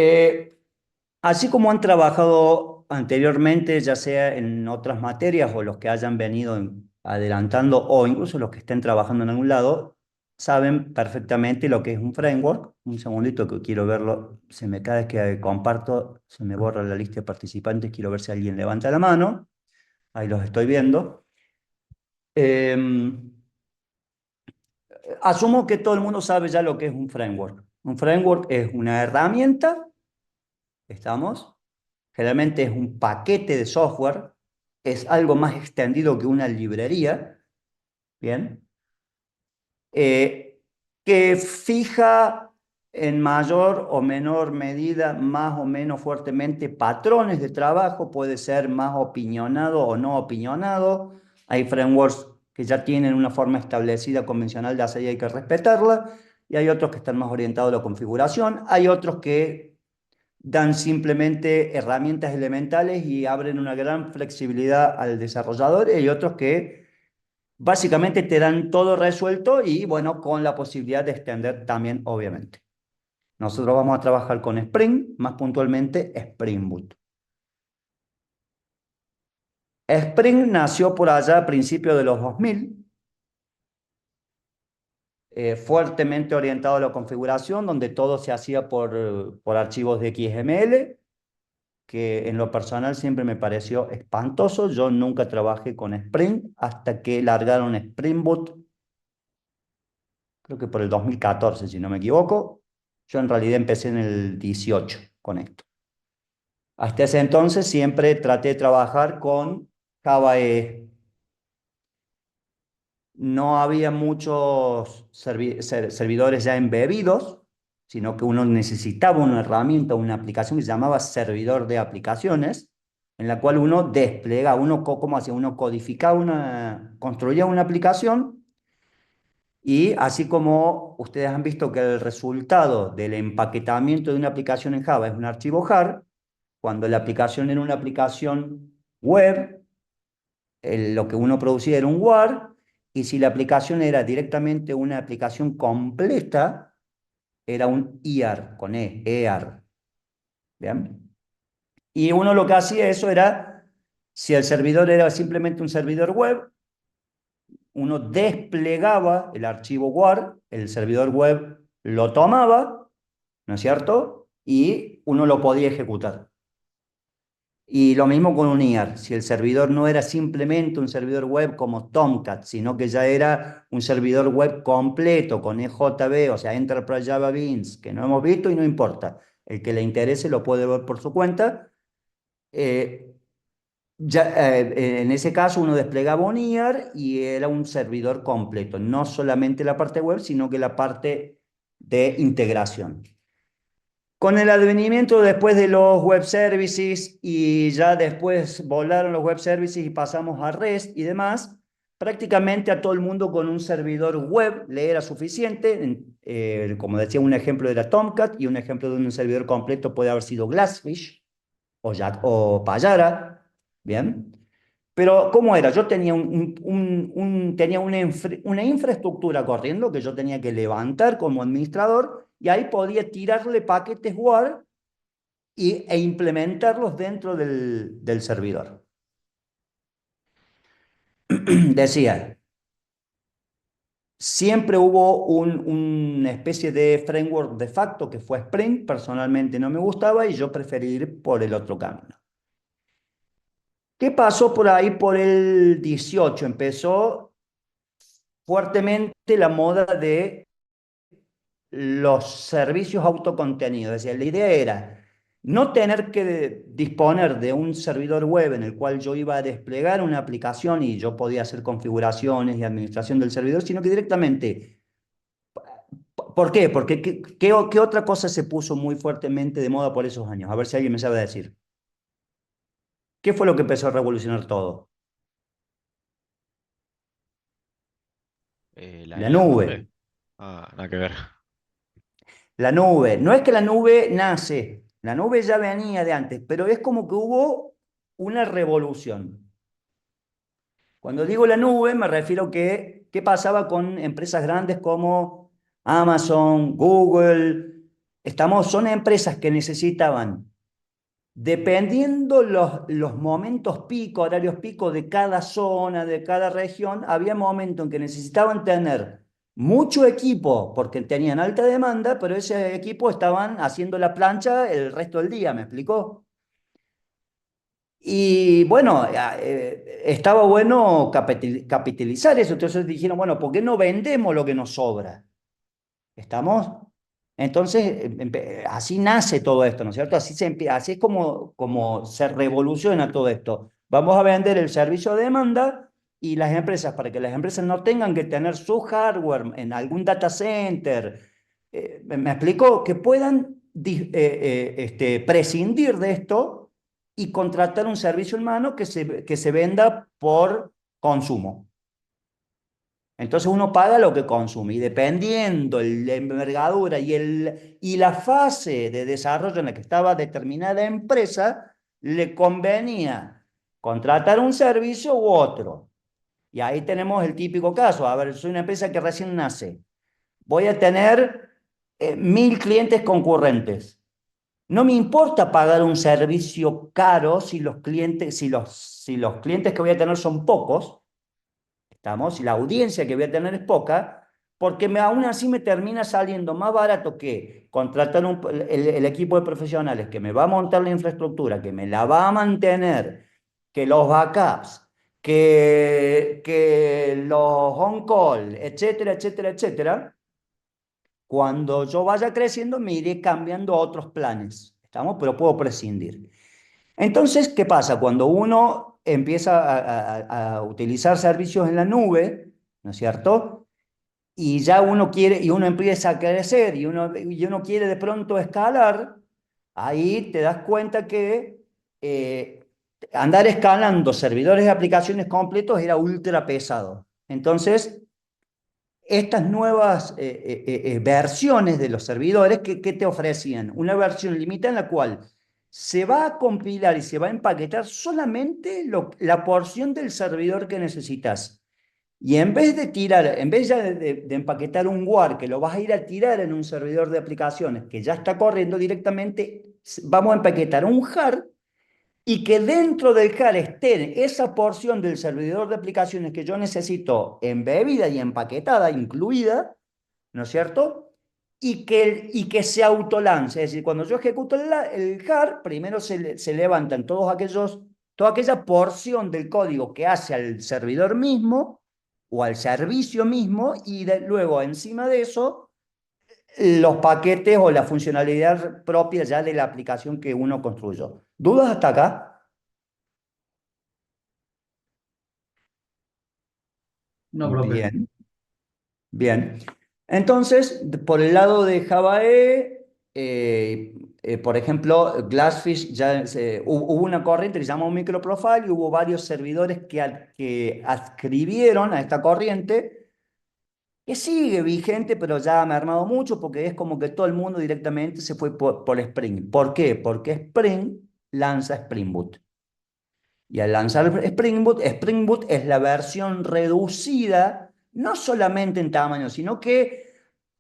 Eh, Así como han trabajado anteriormente, ya sea en otras materias o los que hayan venido adelantando o incluso los que estén trabajando en algún lado, saben perfectamente lo que es un framework. Un segundito que quiero verlo. Cada vez que comparto, se me borra la lista de participantes. Quiero ver si alguien levanta la mano. Ahí los estoy viendo. Em, Asumo que todo el mundo sabe ya lo que es un framework. Un framework es una herramienta, ¿estamos? Generalmente es un paquete de software, es algo más extendido que una librería, ¿bien? Que fija en mayor o menor medida, más o menos fuertemente, patrones de trabajo, puede ser más opinionado o no opinionado. Hay frameworks que ya tienen una forma establecida, convencional de hacer y hay que respetarla, y hay otros que están más orientados a la configuración, hay otros que dan simplemente herramientas elementales y abren una gran flexibilidad al desarrollador, y hay otros que básicamente te dan todo resuelto y bueno, con la posibilidad de extender también, obviamente. Nosotros vamos a trabajar con Spring, más puntualmente Spring Boot. Spring nació por allá a principios de los 2000, fuertemente orientado a la configuración, donde todo se hacía por archivos de XML, que en lo personal siempre me pareció espantoso. Yo nunca trabajé con Spring hasta que largaron Spring Boot, creo que por el 2014, si no me equivoco. Yo en realidad empecé en el 18 con esto. Hasta ese entonces siempre traté de trabajar con Java EE. No había muchos servidores ya embebidos, sino que uno necesitaba una herramienta, una aplicación que se llamaba servidor de aplicaciones, en la cual uno desplegaba, ¿cómo hacía? Uno codificaba construía una aplicación, y así como ustedes han visto que el resultado del empaquetamiento de una aplicación en Java es un archivo JAR, cuando la aplicación era una aplicación web, lo que uno producía era un WAR, y si la aplicación era directamente una aplicación completa, era un IAR, con EAR. ¿Bien? Y uno lo que hacía eso era, si el servidor era simplemente un servidor web, uno desplegaba el archivo WAR, el servidor web lo tomaba, ¿no es cierto? Y uno lo podía ejecutar. Y lo mismo con un IAR. Si el servidor no era simplemente un servidor web como Tomcat, sino que ya era un servidor web completo con EJB, o sea, Enterprise Java Beans, que no hemos visto y no importa. El que le interese lo puede ver por su cuenta. Eh, en ese caso uno desplegaba un IAR y era un servidor completo, no solamente la parte web, sino que la parte de integración. Con el advenimiento después de los web services, y ya después volaron los web services y pasamos a REST y demás, prácticamente a todo el mundo con un servidor web le era suficiente. Como decía, un ejemplo era Tomcat y un ejemplo de un servidor completo puede haber sido Glassfish o Payara, ¿bien? Pero ¿cómo era? Yo tenía, tenía una infraestructura corriendo que yo tenía que levantar como administrador, y ahí podía tirarle paquetes WAR e implementarlos dentro del servidor. Decía, siempre hubo una especie de framework de facto que fue Spring. Personalmente no me gustaba y yo preferí ir por el otro camino. ¿Qué pasó por ahí por el 18? Empezó fuertemente la moda de los servicios autocontenidos. Es decir, la idea era no tener que disponer de un servidor web en el cual yo iba a desplegar una aplicación y yo podía hacer configuraciones y administración del servidor, sino que directamente. ¿Por qué? Porque ¿qué otra cosa se puso muy fuertemente de moda por esos años? A ver si alguien me sabe decir. ¿Qué fue lo que empezó a revolucionar todo? La La nube. nube. Ah, nada que ver. La nube. No es que la nube nace, la nube ya venía de antes, pero es como que hubo una revolución. Cuando digo la nube, me refiero que qué pasaba con empresas grandes como Amazon, Google. Son empresas que necesitaban, dependiendo los momentos pico, horarios pico de cada zona, de cada región, había momentos en que necesitaban tener mucho equipo porque tenían alta demanda, pero ese equipo estaban haciendo la plancha el resto del día, ¿me explicó? Y bueno, estaba bueno capitalizar eso. Entonces dijeron, bueno, ¿por qué no vendemos lo que nos sobra? ¿Estamos? Entonces, así nace todo esto, ¿no es cierto? Así es como se revoluciona todo esto. Vamos a vender el servicio de demanda y las empresas, para que las empresas no tengan que tener su hardware en algún data center, me explico, que puedan prescindir de esto y contratar un servicio humano que se venda por consumo. Entonces uno paga lo que consume y dependiendo la envergadura y la fase de desarrollo en la que estaba determinada empresa, le convenía contratar un servicio u otro. Y ahí tenemos el típico caso. A ver, soy una empresa que recién nace. Voy a tener 1.000 clientes concurrentes. No me importa pagar un servicio caro si los clientes que voy a tener son pocos. ¿Estamos? Y la audiencia que voy a tener es poca, porque aún así me termina saliendo más barato que contratar el equipo de profesionales que me va a montar la infraestructura, que me la va a mantener, que los backups, que los on-call, etcétera, etcétera, etcétera. Cuando yo vaya creciendo, me iré cambiando a otros planes. ¿Estamos? Pero puedo prescindir. Entonces, ¿qué pasa? Cuando uno empieza a utilizar servicios en la nube, ¿no es cierto? Y ya uno quiere, y uno empieza a crecer, y uno quiere de pronto escalar, ahí te das cuenta que andar escalando servidores de aplicaciones completos era ultra pesado. Entonces, estas nuevas versiones de los servidores que te ofrecían una versión limitada en la cual se va a compilar y se va a empaquetar solamente la porción del servidor que necesitas. Y en vez de tirar, en vez ya de empaquetar un WAR que lo vas a ir a tirar en un servidor de aplicaciones que ya está corriendo directamente, vamos a empaquetar un JAR y que dentro del JAR esté esa porción del servidor de aplicaciones que yo necesito embebida y empaquetada, incluida, ¿no es cierto? Y que se autolance. Es decir, cuando yo ejecuto el JAR, primero se levantan toda aquella porción del código que hace al servidor mismo o al servicio mismo, y luego encima de eso, los paquetes o la funcionalidad propia ya de la aplicación que uno construyó. ¿Dudas hasta acá? No, profe. Bien. Bien. Entonces, por el lado de Java E, por ejemplo, Glassfish hubo una corriente que se llama microprofile y hubo varios servidores que adscribieron a esta corriente, que sigue vigente, pero ya me ha armado mucho porque es como que todo el mundo directamente se fue por Spring. ¿Por qué? Porque Spring lanza Spring Boot. Y al lanzar Spring Boot es la versión reducida, no solamente en tamaño, sino que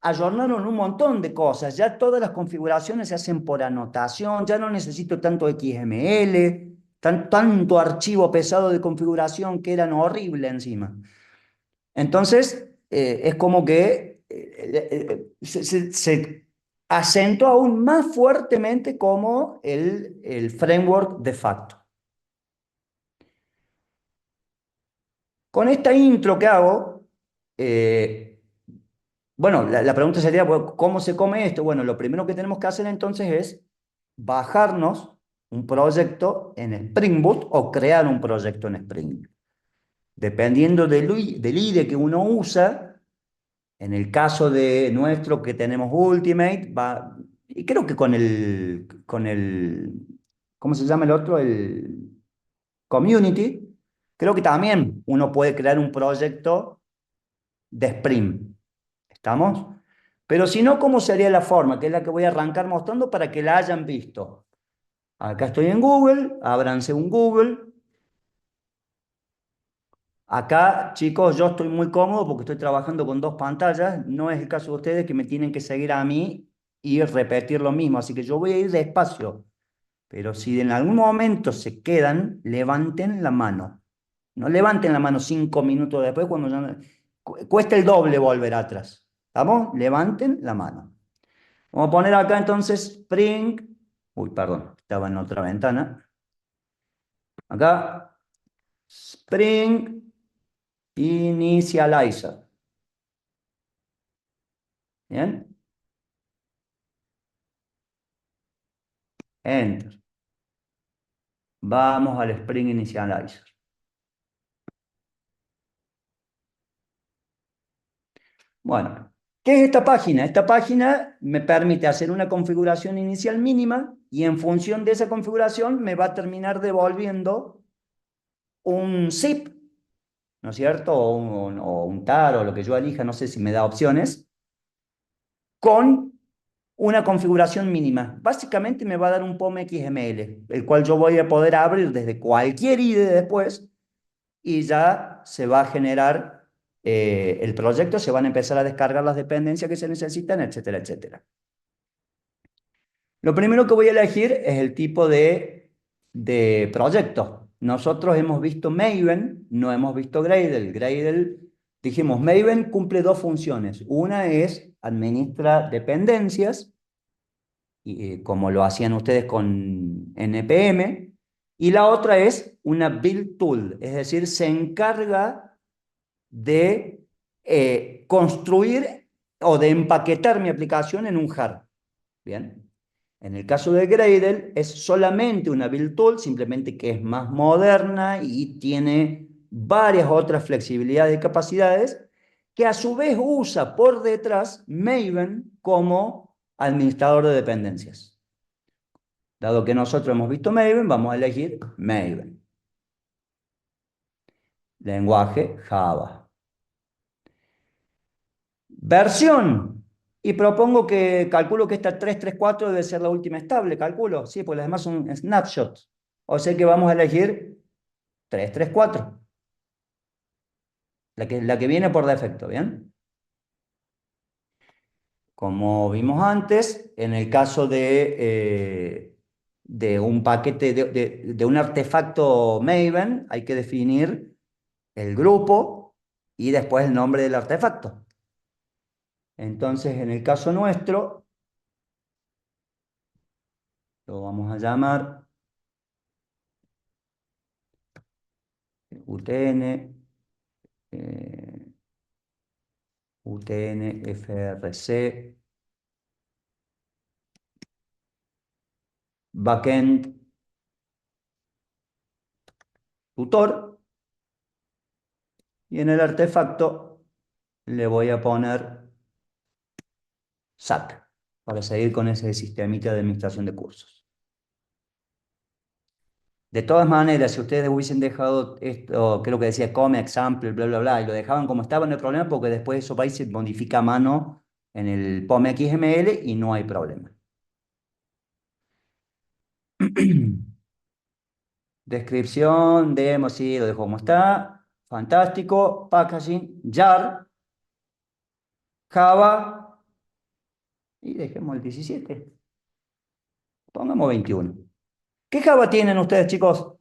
ayornaron un montón de cosas. Ya todas las configuraciones se hacen por anotación, ya no necesito tanto XML, tanto archivo pesado de configuración que eran horribles encima. Entonces, es como que se asentó aún más fuertemente como el framework de facto. Con esta intro que hago, eh, bueno, la pregunta sería, bueno, ¿cómo se come esto? Bueno, lo primero que tenemos que hacer entonces es bajarnos un proyecto en Spring Boot o crear un proyecto en Spring. Dependiendo del IDE que uno usa, en el caso de nuestro que tenemos Ultimate, y creo que ¿cómo se llama el otro? El Community, creo que también uno puede crear un proyecto de Spring. ¿Estamos? Pero si no, ¿cómo sería la forma? Que es la que voy a arrancar mostrando para que la hayan visto. Acá estoy en Google, ábranse un Google. Acá, chicos, yo estoy muy cómodo porque estoy trabajando con dos pantallas. No es el caso de ustedes que me tienen que seguir a mí y repetir lo mismo. Así que yo voy a ir despacio. Pero si en algún momento se quedan, levanten la mano. No levanten la mano 5 minutos después cuando ya cuesta el doble volver atrás. ¿Estamos? Levanten la mano. Vamos a poner acá entonces Spring. Uy, perdón, estaba en otra ventana. Acá, Spring Initializer. ¿Bien? Enter. Vamos al Spring Initializer. Bueno, ¿qué es esta página? Esta página me permite hacer una configuración inicial mínima y en función de esa configuración me va a terminar devolviendo un zip, ¿no es cierto? O un tar o lo que yo elija, no sé si me da opciones, con una configuración mínima. Básicamente me va a dar un POM XML, el cual yo voy a poder abrir desde cualquier IDE después y ya se va a generar el proyecto, se van a empezar a descargar las dependencias que se necesitan, etcétera, etcétera. Lo primero que voy a elegir es el tipo de proyecto. Nosotros hemos visto Maven, no hemos visto Gradle. Gradle, dijimos, Maven cumple dos funciones. Una es administra dependencias, como lo hacían ustedes con NPM, y la otra es una build tool, es decir, se encarga de construir o de empaquetar mi aplicación en un jar. Bien. En el caso de Gradle es solamente una build tool, simplemente que es más moderna y tiene varias otras flexibilidades y capacidades que a su vez usa por detrás Maven como administrador de dependencias. Dado que nosotros hemos visto Maven, vamos a elegir Maven. Lenguaje Java. Versión. Y propongo que calculo que esta 334 debe ser la última estable, calculo. Sí, pues las demás son snapshots. O sea que vamos a elegir 334. La que viene por defecto, ¿bien? Como vimos antes, en el caso de un paquete, de un artefacto Maven, hay que definir el grupo y después el nombre del artefacto. Entonces, en el caso nuestro, lo vamos a llamar UTN, UTN FRC, backend tutor, y en el artefacto le voy a poner SAC para seguir con ese sistemita de administración de cursos. De todas maneras, si ustedes hubiesen dejado esto, creo que decía come, example, bla, bla, bla, y lo dejaban como estaba, no hay problema, porque después eso va y se modifica a mano en el POM XML y no hay problema. Descripción, demo, sí, lo dejo como está. Fantástico. Packaging, jar, Java, y dejemos el 17. Pongamos 21. ¿Qué Java tienen ustedes, chicos?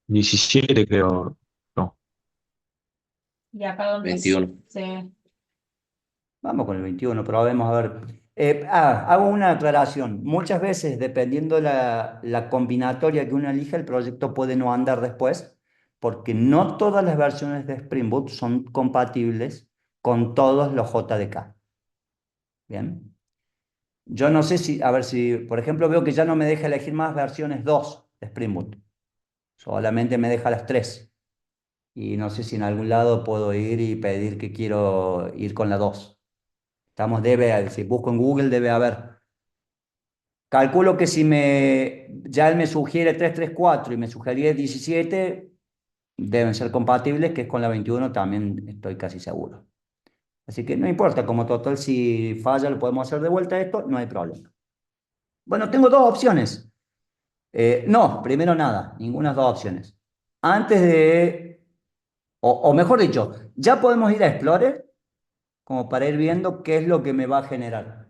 17 creo. No. ¿Y acá donde 21. se... Vamos con el 21, probemos a ver. Hago una aclaración. Muchas veces, dependiendo la combinatoria que uno elija, el proyecto puede no andar después, porque no todas las versiones de Spring Boot son compatibles con todos los JDK. Bien. Yo no sé si, a ver si, por ejemplo, veo que ya no me deja elegir más versiones 2 de Spring Boot. Solamente me deja las 3. Y no sé si en algún lado puedo ir y pedir que quiero ir con la 2. Si busco en Google debe haber. Calculo que si ya él me sugiere 334 y me sugería 17, deben ser compatibles, que es con la 21 también estoy casi seguro. Así que no importa, como total si falla lo podemos hacer de vuelta esto, no hay problema. Bueno, tengo dos opciones. No, primero nada, ninguna de las dos opciones. antes de, o mejor dicho, ya podemos ir a Explorer como para ir viendo qué es lo que me va a generar.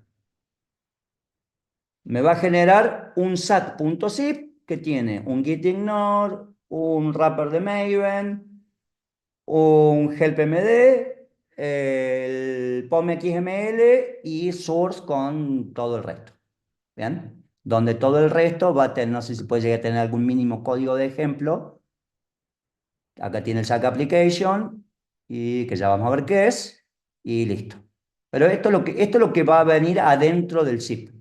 Me va a generar un sat.zip que tiene un git ignore, un wrapper de Maven, un helpmd, el pom.xml y source con todo el resto. ¿Bien? Donde todo el resto va a tener, no sé si puede llegar a tener algún mínimo código de ejemplo. Acá tiene el SAC application y que ya vamos a ver qué es y listo. Pero esto es lo que va a venir adentro del zip.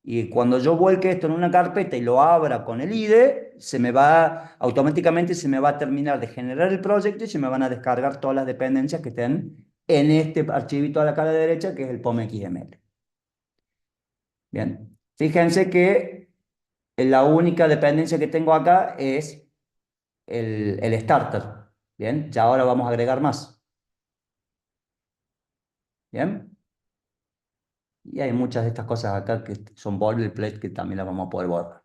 Y cuando yo vuelque esto en una carpeta y lo abra con el IDE, automáticamente se me va a terminar de generar el proyecto y se me van a descargar todas las dependencias que estén en este archivito a la cara derecha, que es el POM.xml. Bien, fíjense que la única dependencia que tengo acá es el starter. Bien, ya ahora vamos a agregar más. Bien, y hay muchas de estas cosas acá que son boilerplate que también las vamos a poder borrar.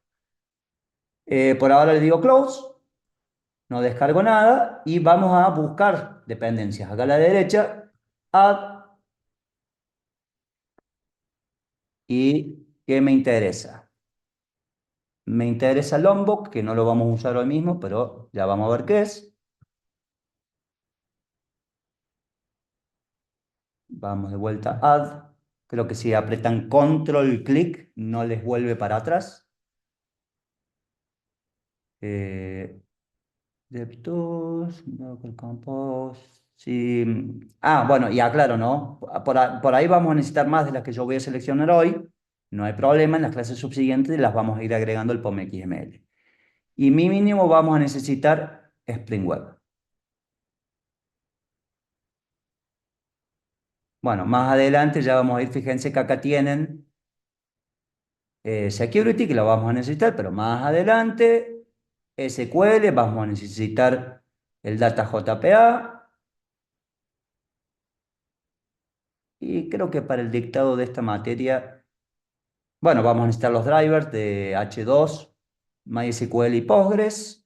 Por ahora le digo close. No descargo nada y vamos a buscar dependencias. Acá a la derecha, add, y ¿qué me interesa? Me interesa Lombok, que no lo vamos a usar hoy mismo, pero ya vamos a ver qué es. Vamos de vuelta a add. Creo que si apretan control clic no les vuelve para atrás. Eh, DevTools, Local Compose. Sí. Ah, bueno, y aclaro, ¿no? Por ahí vamos a necesitar más de las que yo voy a seleccionar hoy. No hay problema, en las clases subsiguientes las vamos a ir agregando el POM.xml. Y mi mínimo vamos a necesitar Spring Web. Bueno, más adelante ya vamos a ir, fíjense que acá tienen Security, que lo vamos a necesitar, pero más adelante SQL, vamos a necesitar el Data JPA. Y creo que para el dictado de esta materia, bueno, vamos a necesitar los drivers de H2, MySQL y Postgres.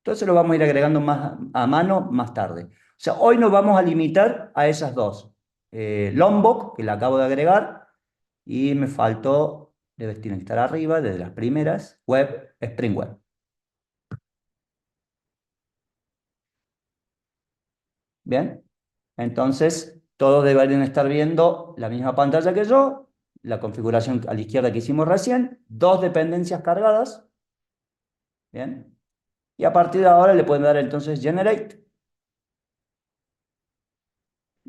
Entonces lo vamos a ir agregando más a mano más tarde. O sea, hoy nos vamos a limitar a esas dos. Lombok, que la acabo de agregar, y me faltó, tiene que estar arriba, desde las primeras, Web, Spring Web. Bien, entonces todos deberían estar viendo la misma pantalla que yo, la configuración a la izquierda que hicimos recién, dos dependencias cargadas. Bien, y a partir de ahora le pueden dar entonces Generate,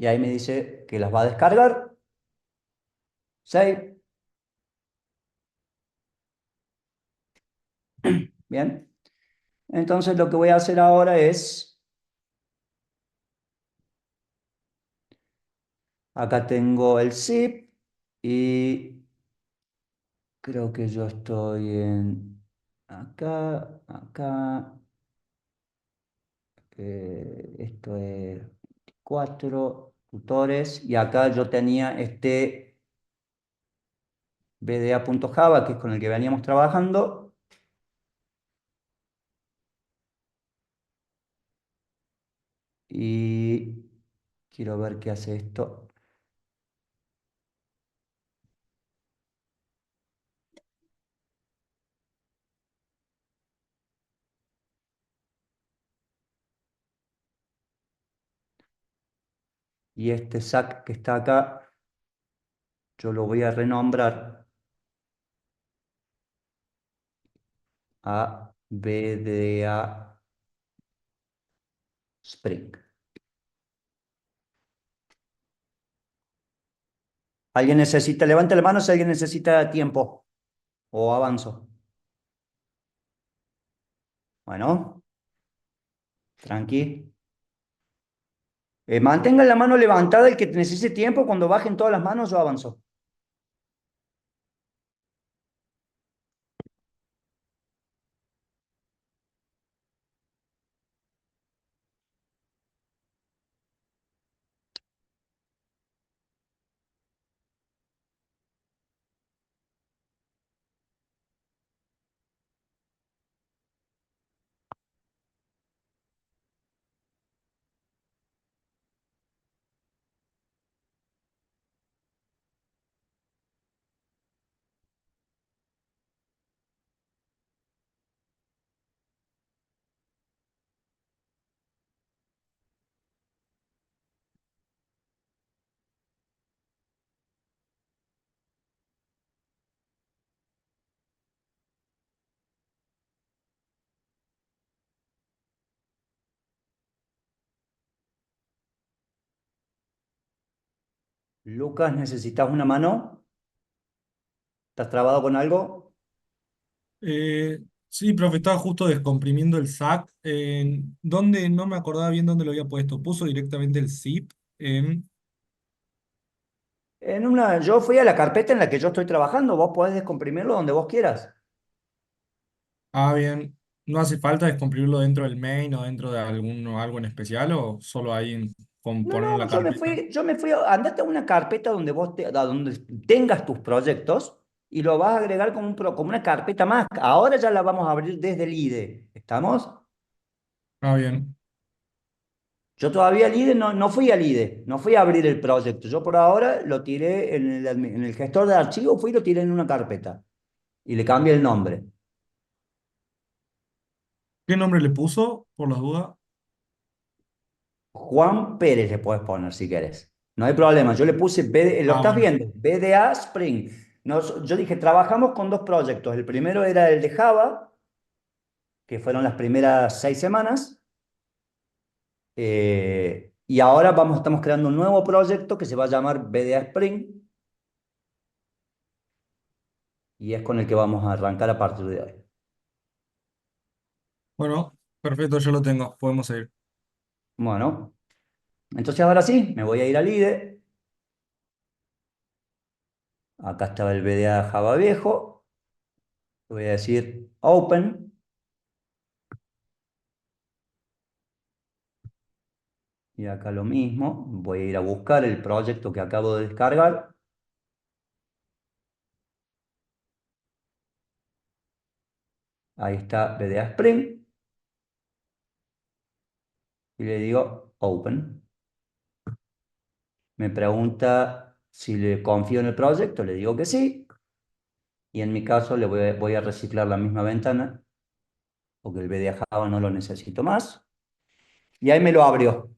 y ahí me dice que las va a descargar. Save. Bien, entonces lo que voy a hacer ahora es, acá tengo el zip y creo que yo estoy en acá, esto es 4 tutores y acá yo tenía este bda.java que es con el que veníamos trabajando y quiero ver qué hace esto. Y este SAC que está acá, yo lo voy a renombrar a BDA Spring. ¿Alguien necesita? Levante la mano si alguien necesita tiempo o avanzo. Bueno, tranqui. Mantengan la mano levantada el que necesite tiempo. Cuando bajen todas las manos, yo avanzo. Lucas, ¿necesitas una mano? ¿Estás trabado con algo? Sí, profe, estaba justo descomprimiendo el SAC. ¿Dónde? No me acordaba bien dónde lo había puesto. Puso directamente el zip en... Yo fui a la carpeta en la que yo estoy trabajando. Vos podés descomprimirlo donde vos quieras. Ah, bien. ¿No hace falta descomprimirlo dentro del main o dentro de algo en especial o solo ahí con No, ponerlo en no, la carpeta? andate a una carpeta donde a donde tengas tus proyectos y lo vas a agregar como una carpeta más. Ahora ya la vamos a abrir desde el IDE. ¿Estamos? Ah, bien. Yo todavía al IDE no fui al IDE, no fui a abrir el proyecto. Yo por ahora lo tiré en el gestor de archivos, fui y lo tiré en una carpeta y le cambié el nombre. ¿Qué nombre le puso, por las dudas? Juan Pérez le puedes poner si querés. No hay problema. Yo le puse, lo Ah, estás bueno. viendo, BDA Spring. Yo dije, trabajamos con dos proyectos. El primero era el de Java, que fueron las primeras 6 semanas. Y ahora estamos creando un nuevo proyecto que se va a llamar BDA Spring y es con el que vamos a arrancar a partir de hoy. Bueno, perfecto, yo lo tengo. Podemos seguir. Bueno, entonces ahora sí, me voy a ir al IDE. Acá estaba el BDA Java viejo. Le voy a decir Open. Y acá lo mismo, voy a ir a buscar el proyecto que acabo de descargar. Ahí está BDA Spring. Y le digo Open. Me pregunta si le confío en el proyecto, le digo que sí. Y en mi caso voy a reciclar la misma ventana, porque el BDA Java no lo necesito más. Y ahí me lo abrió.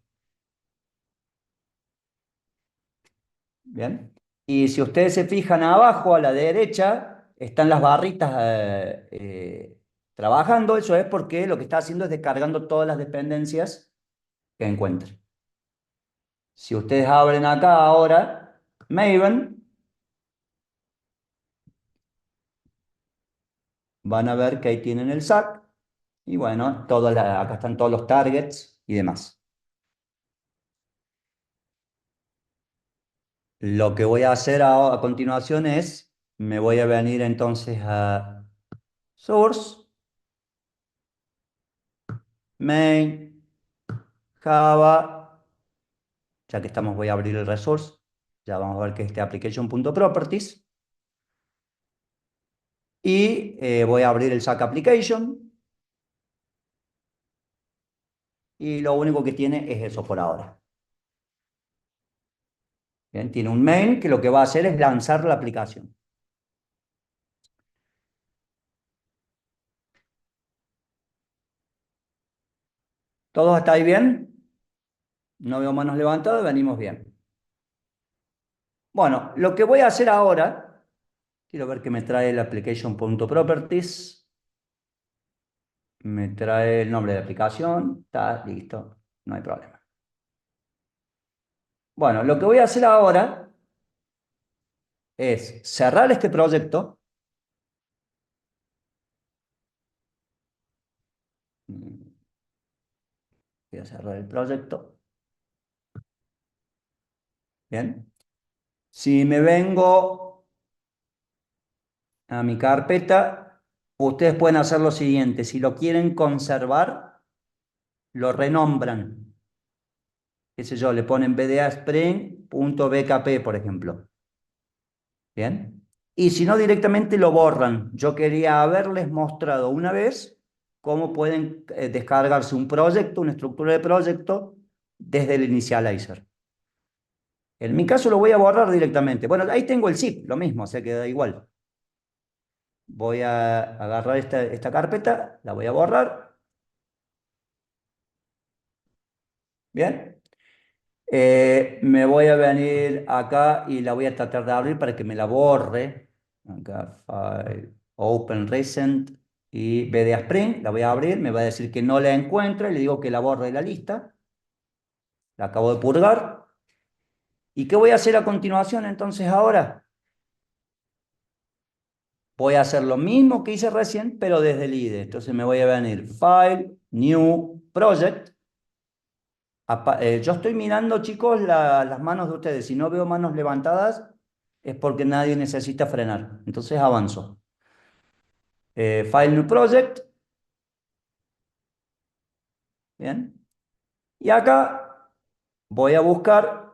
Bien. Y si ustedes se fijan abajo a la derecha, están las barritas trabajando. Eso es porque lo que está haciendo es descargando todas las dependencias que encuentre. Si ustedes abren acá ahora Maven, van a ver que ahí tienen el SAC y bueno, acá están todos los targets y demás. Lo que voy a hacer a continuación es, me voy a venir entonces a Source, Main, Java, ya que estamos voy a abrir el resource, ya vamos a ver que es este application.properties y voy a abrir el SAC application y lo único que tiene es eso por ahora. Bien, tiene un main que lo que va a hacer es lanzar la aplicación. ¿Todos estáis bien? No veo manos levantadas, venimos bien. Bueno, lo que voy a hacer ahora, quiero ver qué me trae el application.properties. Me trae el nombre de aplicación, está listo, no hay problema. Bueno, lo que voy a hacer ahora es cerrar este proyecto. Voy a cerrar el proyecto. Bien. Si me vengo a mi carpeta, ustedes pueden hacer lo siguiente. Si lo quieren conservar, lo renombran. Qué sé yo, le ponen BDA Spring.bkp, por ejemplo. Bien. Y si no, directamente lo borran. Yo quería haberles mostrado una vez cómo pueden descargarse un proyecto, una estructura de proyecto desde el initializer. En mi caso lo voy a borrar directamente. Bueno, ahí tengo el zip, lo mismo, o sea que da igual. Voy a agarrar esta carpeta, la voy a borrar. Bien. Me voy a venir acá y la voy a tratar de abrir para que me la borre. Acá, File, Open Recent y BDA Spring. La voy a abrir, me va a decir que no la encuentra y le digo que la borre de la lista. La acabo de purgar. ¿Y qué voy a hacer a continuación entonces ahora? Voy a hacer lo mismo que hice recién, pero desde el IDE. Entonces me voy a venir File, New, Project. Yo estoy mirando, chicos, las manos de ustedes. Si no veo manos levantadas, es porque nadie necesita frenar. Entonces avanzo. File, New Project. Bien. Y acá voy a buscar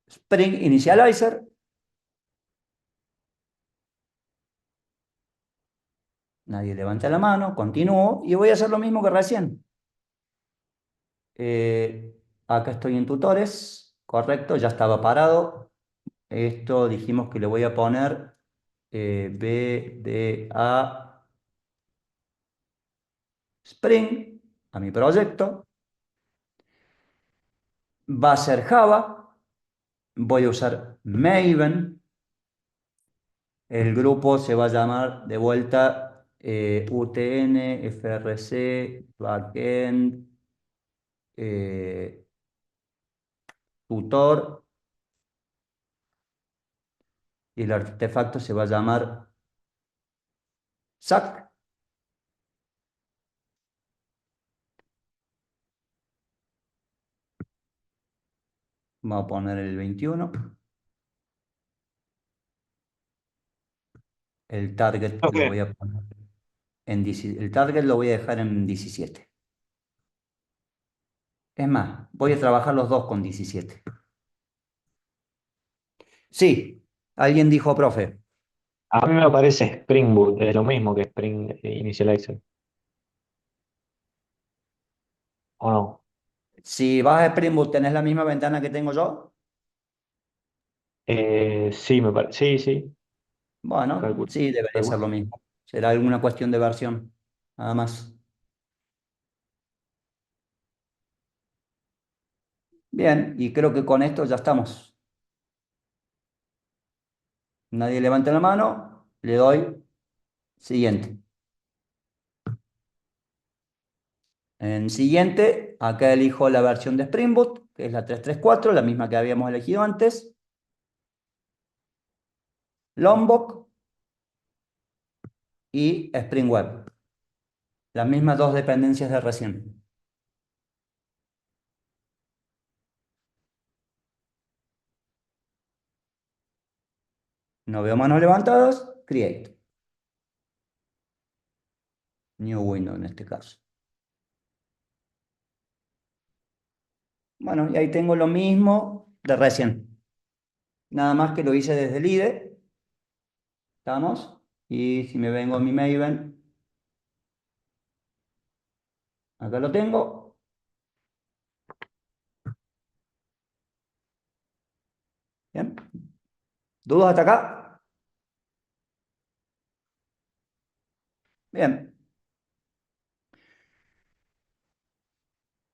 Spring Initializer. Nadie levanta la mano, continúo y voy a hacer lo mismo que recién. Acá estoy en tutores, correcto, ya estaba parado. Esto dijimos que le voy a poner BDA Spring a mi proyecto. Va a ser Java. Voy a usar Maven. El grupo se va a llamar de vuelta UTN, FRC, Backend, tutor. Y el artefacto se va a llamar SAC. Vamos a poner el 21. El target Ok. lo voy a poner el target lo voy a dejar en 17. Es más, voy a trabajar los dos con 17. Sí, alguien dijo, profe. A mí me parece Spring Boot, es lo mismo que Spring Initializer, ¿o no? Si vas a Spring Boot, ¿tenés la misma ventana que tengo yo? Sí, me parece, sí, sí, Bueno, calculo, sí, debería ser lo calculo. mismo. Será alguna cuestión de versión, nada más. Bien, y creo que con esto ya estamos. Nadie levanta la mano, le doy siguiente. En siguiente, acá elijo la versión de Spring Boot, que es la 334, la misma que habíamos elegido antes. Lombok y Spring Web. Las mismas dos dependencias de recién. No veo manos levantadas, create. New window en este caso. Bueno, y ahí tengo lo mismo de recién. Nada más que lo hice desde el IDE. ¿Estamos? Y si me vengo a mi Maven, acá lo tengo. Bien. ¿Dudas hasta acá? Bien.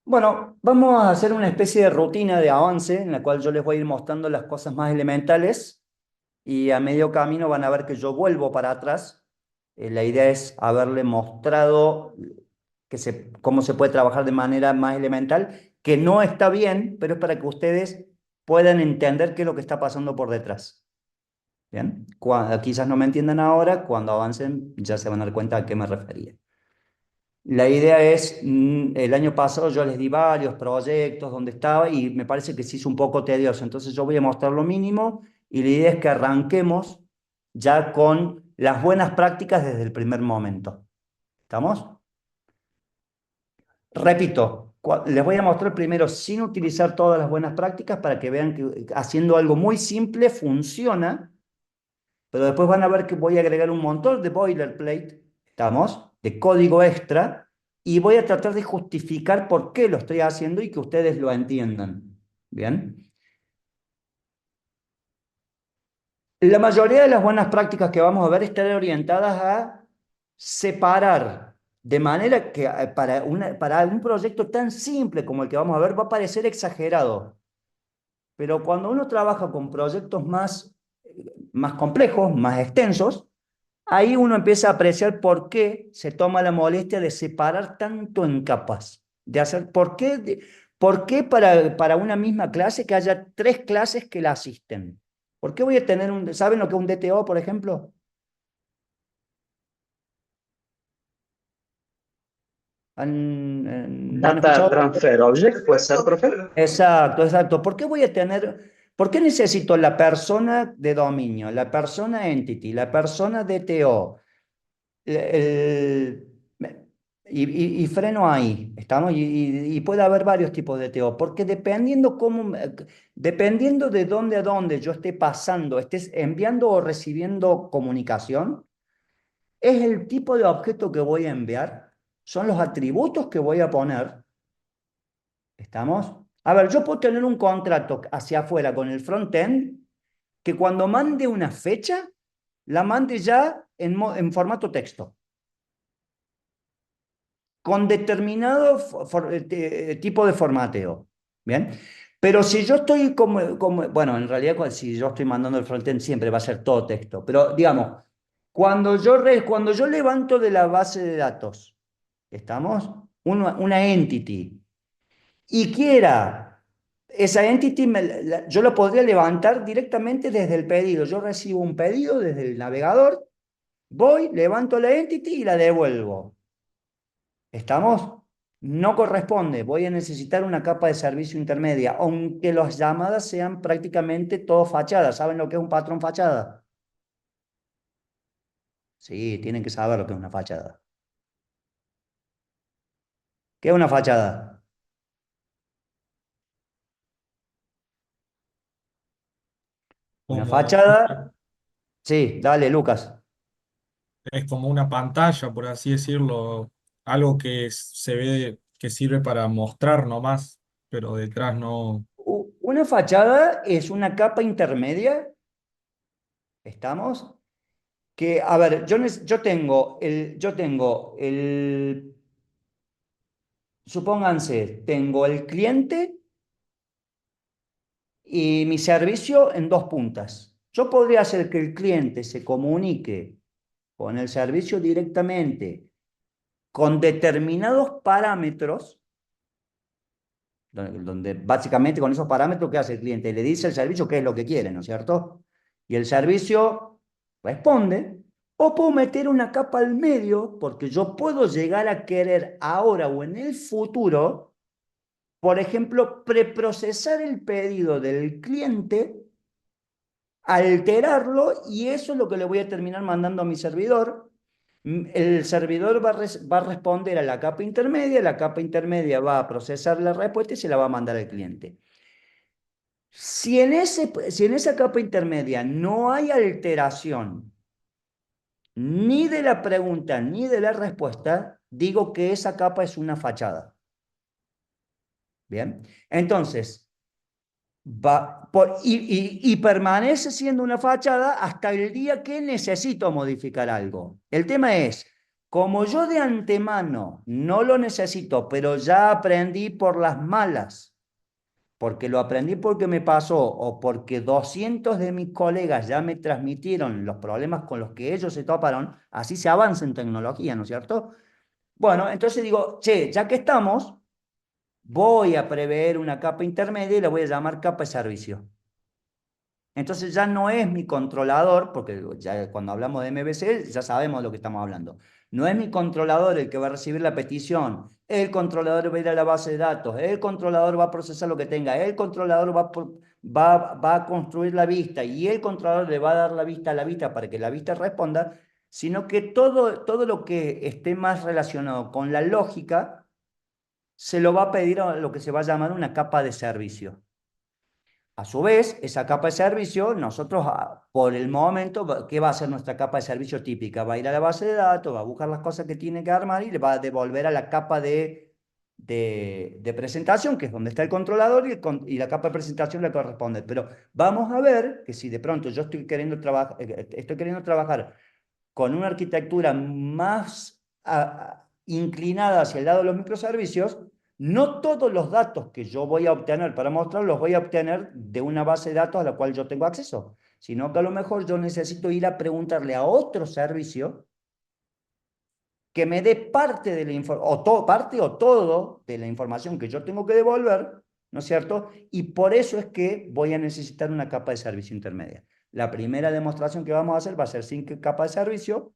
Bueno, vamos a hacer una especie de rutina de avance en la cual yo les voy a ir mostrando las cosas más elementales y a medio camino van a ver que yo vuelvo para atrás. La idea es haberle mostrado cómo se puede trabajar de manera más elemental, que no está bien, pero es para que ustedes puedan entender qué es lo que está pasando por detrás. ¿Bien? Quizás no me entiendan ahora, cuando avancen ya se van a dar cuenta a qué me refería. La idea es, el año pasado yo les di varios proyectos donde estaba y me parece que se hizo un poco tedioso, entonces yo voy a mostrar lo mínimo y la idea es que arranquemos ya con las buenas prácticas desde el primer momento. ¿Estamos? Repito, les voy a mostrar primero sin utilizar todas las buenas prácticas para que vean que haciendo algo muy simple funciona, pero después van a ver que voy a agregar un montón de boilerplate, ¿estamos? De código extra, y voy a tratar de justificar por qué lo estoy haciendo y que ustedes lo entiendan. ¿Bien? La mayoría de las buenas prácticas que vamos a ver están orientadas a separar, de manera que para un proyecto tan simple como el que vamos a ver va a parecer exagerado, pero cuando uno trabaja con proyectos más complejos, más extensos, ahí uno empieza a apreciar por qué se toma la molestia de separar tanto en capas, de hacer, ¿Por qué para una misma clase que haya 3 clases que la asisten? ¿Por qué voy a tener ¿saben lo que es un DTO, por ejemplo? ¿No han Data escuchado? Transfer Object, ¿puede ser, profe? Exacto, exacto. ¿Por qué necesito la persona de dominio, la persona entity, la persona DTO? el- y freno ahí, ¿estamos? Y puede haber varios tipos de DTO, porque dependiendo de dónde a dónde yo esté pasando, estés enviando o recibiendo comunicación, es el tipo de objeto que voy a enviar, son los atributos que voy a poner. ¿Estamos? A ver, yo puedo tener un contrato hacia afuera con el frontend que cuando mande una fecha, la mande ya en formato texto, con determinado tipo de formateo. ¿Bien? Pero si yo estoy bueno, en realidad si yo estoy mandando el frontend siempre va a ser todo texto, pero digamos, cuando yo levanto de la base de datos, ¿estamos? Una entity y quiera, esa entity yo lo podría levantar directamente desde el pedido. Yo recibo un pedido desde el navegador, voy, levanto la entity y la devuelvo. ¿Estamos? No corresponde, voy a necesitar una capa de servicio intermedia, aunque las llamadas sean prácticamente todo fachadas. ¿Saben lo que es un patrón fachada? Sí, tienen que saber lo que es una fachada. ¿Qué es una fachada? Una Como, fachada, sí, dale, Lucas. es como una pantalla, por así decirlo, algo que se ve que sirve para mostrar nomás, pero detrás no. Una fachada es una capa intermedia, ¿estamos? Que, a ver, supónganse, tengo el cliente y mi servicio en 2 puntas. Yo podría hacer que el cliente se comunique con el servicio directamente con determinados parámetros, donde básicamente con esos parámetros, ¿qué hace el cliente? Le dice al servicio qué es lo que quiere, ¿no es cierto? Y el servicio responde, o puedo meter una capa al medio, porque yo puedo llegar a querer ahora o en el futuro, por ejemplo, preprocesar el pedido del cliente, alterarlo, y eso es lo que le voy a terminar mandando a mi servidor. El servidor va a responder a la capa intermedia va a procesar la respuesta y se la va a mandar al cliente. Si en esa capa intermedia no hay alteración ni de la pregunta ni de la respuesta, digo que esa capa es una fachada. Bien, entonces, y permanece siendo una fachada hasta el día que necesito modificar algo. El tema es, como yo de antemano no lo necesito, pero ya aprendí por las malas, porque lo aprendí porque me pasó o porque 200 de mis colegas ya me transmitieron los problemas con los que ellos se toparon, así se avanza en tecnología, ¿no es cierto? Bueno, entonces digo, che, ya que estamos, voy a prever una capa intermedia y la voy a llamar capa de servicio. Entonces ya no es mi controlador, porque ya cuando hablamos de MVC ya sabemos de lo que estamos hablando. No es mi controlador el que va a recibir la petición, el controlador va a ir a la base de datos, el controlador va a procesar lo que tenga, el controlador va a construir la vista y el controlador le va a dar la vista a la vista para que la vista responda, sino que todo lo que esté más relacionado con la lógica se lo va a pedir a lo que se va a llamar una capa de servicio. A su vez, esa capa de servicio, nosotros por el momento, ¿qué va a hacer nuestra capa de servicio típica? Va a ir a la base de datos, va a buscar las cosas que tiene que armar y le va a devolver a la capa de presentación, que es donde está el controlador, y la capa de presentación le corresponde. Pero vamos a ver que si de pronto yo estoy queriendo trabajar con una arquitectura más inclinada hacia el lado de los microservicios, no todos los datos que yo voy a obtener para mostrar los voy a obtener de una base de datos a la cual yo tengo acceso, sino que a lo mejor yo necesito ir a preguntarle a otro servicio que me dé parte de la información, parte o todo de la información que yo tengo que devolver, ¿no es cierto? Y por eso es que voy a necesitar una capa de servicio intermedia. La primera demostración que vamos a hacer va a ser sin capa de servicio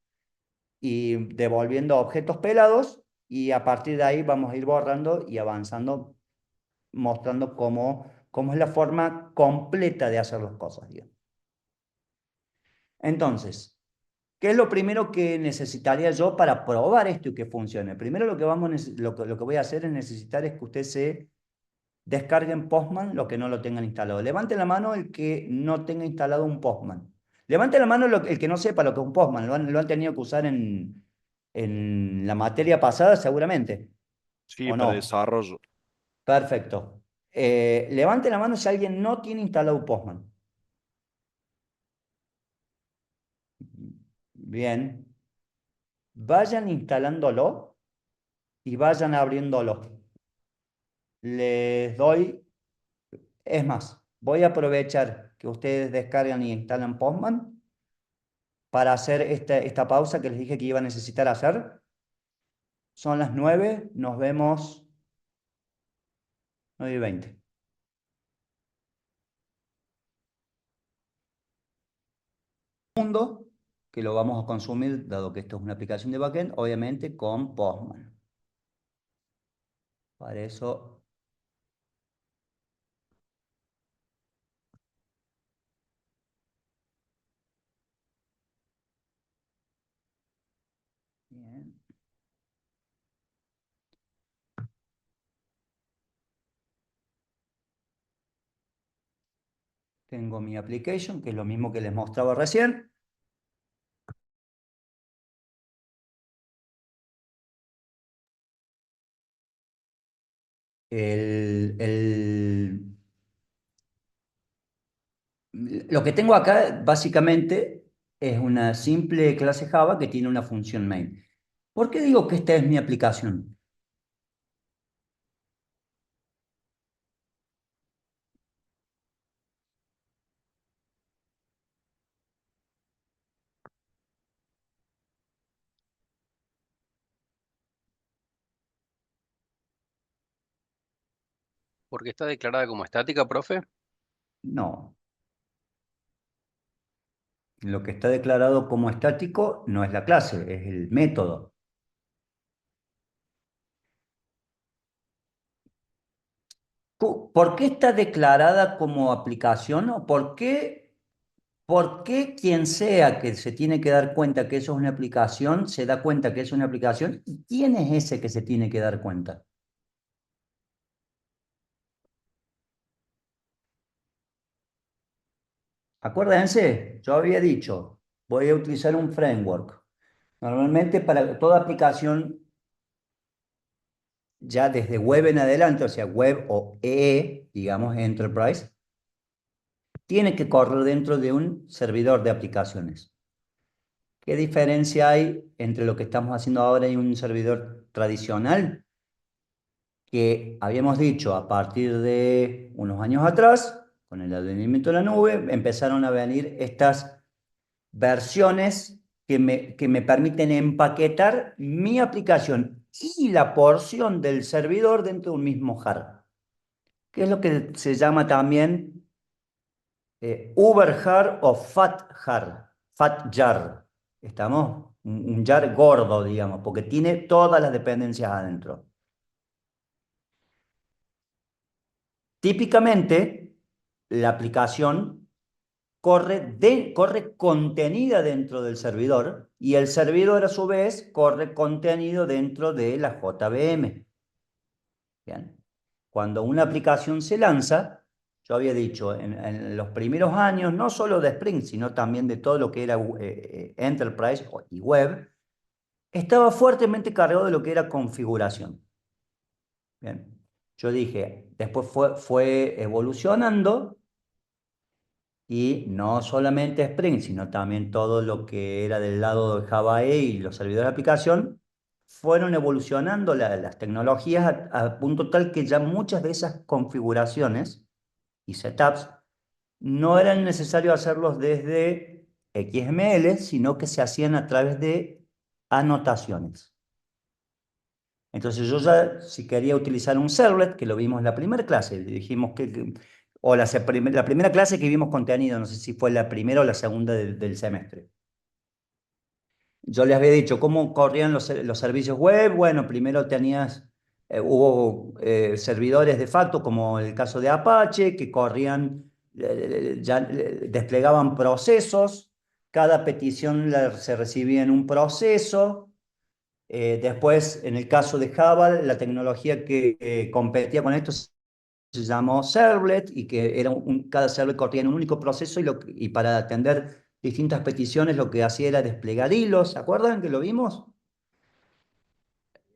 y devolviendo objetos pelados, y a partir de ahí vamos a ir borrando y avanzando, mostrando cómo es la forma completa de hacer las cosas, digamos. Entonces, ¿qué es lo primero que necesitaría yo para probar esto y que funcione? Primero lo que voy a hacer es necesitar es que usted se descargue en Postman lo que no lo tengan instalado. Levante la mano el que no tenga instalado un Postman. Levante la mano el que no sepa lo que es un Postman. Lo han tenido que usar en la materia pasada seguramente, Sí, ¿o para no? desarrollo. Perfecto. Levante la mano si alguien no tiene instalado un Postman. Bien. Vayan instalándolo y vayan abriéndolo. Les doy, es más, voy a aprovechar que ustedes descargan y instalan Postman para hacer esta pausa que les dije que iba a necesitar hacer. Son las 9, nos vemos 9:20. Segundo, que lo vamos a consumir, dado que esto es una aplicación de backend, obviamente con Postman. Para eso, bien. Tengo mi application, que es lo mismo que les mostraba recién. Lo que tengo acá básicamente es una simple clase Java que tiene una función main. ¿Por qué digo que esta es mi aplicación? ¿Por qué está declarada como estática, profe? No. Lo que está declarado como estático no es la clase, es el método. ¿Por qué está declarada como aplicación? ¿O por qué quien sea que se tiene que dar cuenta que eso es una aplicación, se da cuenta que es una aplicación? ¿Y quién es ese que se tiene que dar cuenta? Acuérdense, yo había dicho, voy a utilizar un framework. Normalmente para toda aplicación, ya desde web en adelante, o sea, web o EE, digamos, Enterprise, tiene que correr dentro de un servidor de aplicaciones. ¿Qué diferencia hay entre lo que estamos haciendo ahora y un servidor tradicional? Que habíamos dicho a partir de unos años atrás, con el advenimiento de la nube, empezaron a venir estas versiones que me permiten empaquetar mi aplicación y la porción del servidor dentro de un mismo jar, que es lo que se llama también Uber jar o fat jar. ¿Estamos? Un jar gordo, digamos, porque tiene todas las dependencias adentro. Típicamente, la aplicación corre contenida dentro del servidor y el servidor a su vez corre contenido dentro de la JVM. ¿Bien? Cuando una aplicación se lanza, yo había dicho, en los primeros años, no solo de Spring, sino también de todo lo que era Enterprise y Web, estaba fuertemente cargado de lo que era configuración. Bien. Yo dije, después fue evolucionando. Y no solamente Spring, sino también todo lo que era del lado de Java E y los servidores de aplicación, fueron evolucionando las tecnologías a punto tal que ya muchas de esas configuraciones y setups no eran necesario hacerlos desde XML, sino que se hacían a través de anotaciones. Entonces yo ya, si quería utilizar un servlet, que lo vimos en la primera clase, dijimos o la primera clase que vimos contenido, no sé si fue la primera o la segunda del semestre. Yo les había dicho cómo corrían los servicios web. Bueno, primero hubo servidores de facto, como el caso de Apache, que corrían, desplegaban procesos. Cada petición se recibía en un proceso. Después, en el caso de Java, la tecnología que competía con esto se llamó servlet, y que cada servlet corría en un único proceso, y para atender distintas peticiones lo que hacía era desplegar hilos. ¿Se acuerdan que lo vimos?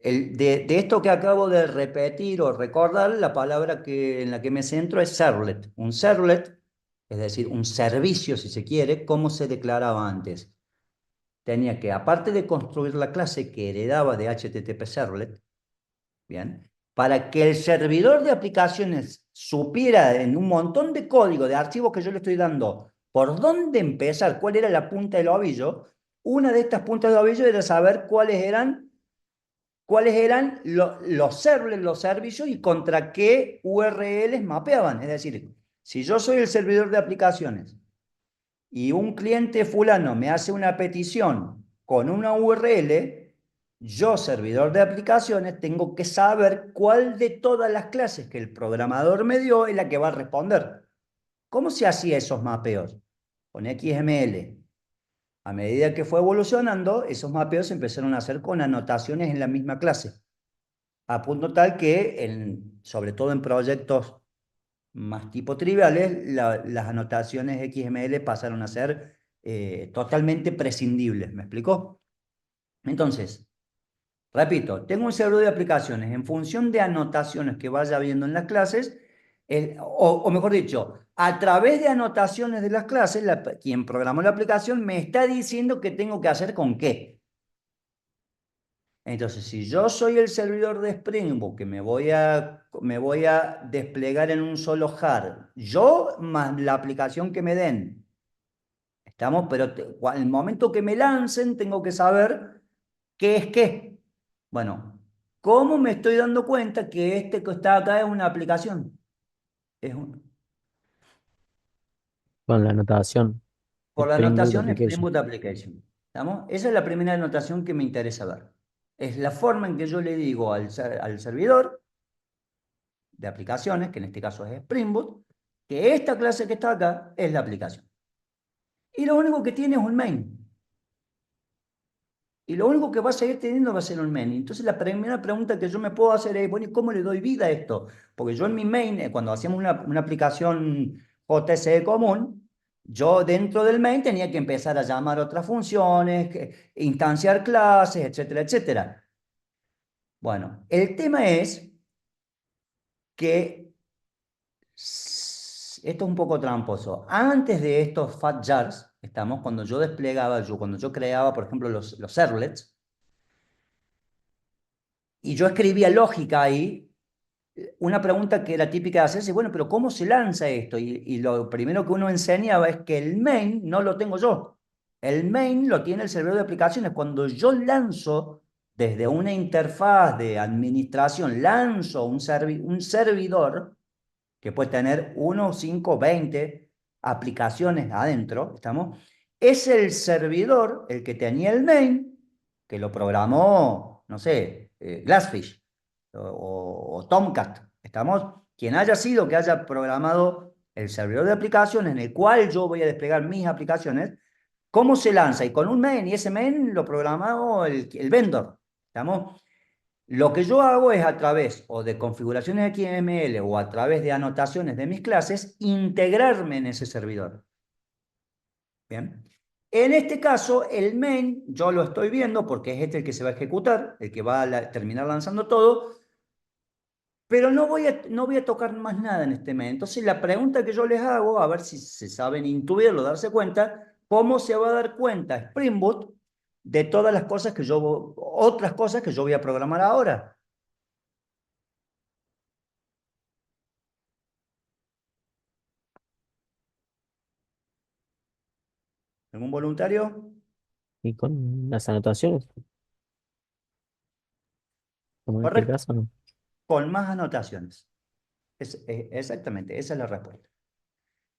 De esto que acabo de repetir o recordar, la palabra en la que me centro es servlet. Un servlet, es decir, un servicio, si se quiere, ¿cómo se declaraba antes? Tenía que, aparte de construir la clase que heredaba de HTTP Servlet, ¿bien? Para que el servidor de aplicaciones supiera en un montón de código, de archivos que yo le estoy dando, por dónde empezar, cuál era la punta del ovillo. Una de estas puntas de ovillo era saber cuáles eran los servlets, los servicios, y contra qué URLs mapeaban. Es decir, si yo soy el servidor de aplicaciones y un cliente fulano me hace una petición con una URL, yo, servidor de aplicaciones, tengo que saber cuál de todas las clases que el programador me dio es la que va a responder. ¿Cómo se hacía esos mapeos? Con XML. A medida que fue evolucionando, esos mapeos se empezaron a hacer con anotaciones en la misma clase, a punto tal que, sobre todo en proyectos más tipo triviales, las anotaciones XML pasaron a ser totalmente prescindibles. ¿Me explicó? Entonces, repito, tengo un servidor de aplicaciones. En función de anotaciones que vaya viendo en las clases, o mejor dicho, a través de anotaciones de las clases, quien programó la aplicación me está diciendo qué tengo que hacer con qué. Entonces, si yo soy el servidor de Spring Boot, que me voy a desplegar en un solo jar, yo más la aplicación que me den, ¿estamos? Pero en el momento que me lancen, tengo que saber qué es qué. Bueno, ¿cómo me estoy dando cuenta que este que está acá es una aplicación? Es Con la anotación por la Spring Boot anotación Spring Application. Boot Application. ¿Estamos? Esa es la primera anotación que me interesa ver. Es la forma en que yo le digo al servidor de aplicaciones, que en este caso es Spring Boot, que esta clase que está acá es la aplicación. Y lo único que tiene es un main. Y lo único que va a seguir teniendo va a ser un main. Entonces la primera pregunta que yo me puedo hacer es, bueno, ¿y cómo le doy vida a esto? Porque yo en mi main, cuando hacíamos una aplicación JSE común, yo dentro del main tenía que empezar a llamar otras funciones, instanciar clases, etcétera, etcétera. Bueno, el tema es que esto es un poco tramposo. Antes de estos fat jars, cuando yo desplegaba, cuando yo creaba, por ejemplo, los servlets, y yo escribía lógica ahí, una pregunta que era típica de hacerse: bueno, pero ¿cómo se lanza esto? Y lo primero que uno enseñaba es que el main no lo tengo yo. El main lo tiene el servidor de aplicaciones. Cuando yo lanzo desde una interfaz de administración, lanzo un servidor que puede tener 1, 5, 20 aplicaciones adentro, ¿estamos? Es el servidor el que tenía el main, que lo programó, no sé, Glassfish o Tomcat, ¿estamos? Quien haya sido que haya programado el servidor de aplicaciones en el cual yo voy a desplegar mis aplicaciones, ¿cómo se lanza? Y con un main, y ese main lo programó el vendor, ¿estamos? Lo que yo hago es, a través o de configuraciones XML o a través de anotaciones de mis clases, integrarme en ese servidor. Bien. En este caso, el main, yo lo estoy viendo porque es este el que se va a ejecutar, el que va a terminar lanzando todo, pero no voy a tocar más nada en este main. Entonces, la pregunta que yo les hago, a ver si se saben intuirlo, darse cuenta: ¿cómo se va a dar cuenta Spring Boot de todas las cosas otras cosas que yo voy a programar ahora? ¿Algún voluntario? Y con las anotaciones, como en este Correcto, caso, ¿no? con más anotaciones. Exactamente, esa es la respuesta.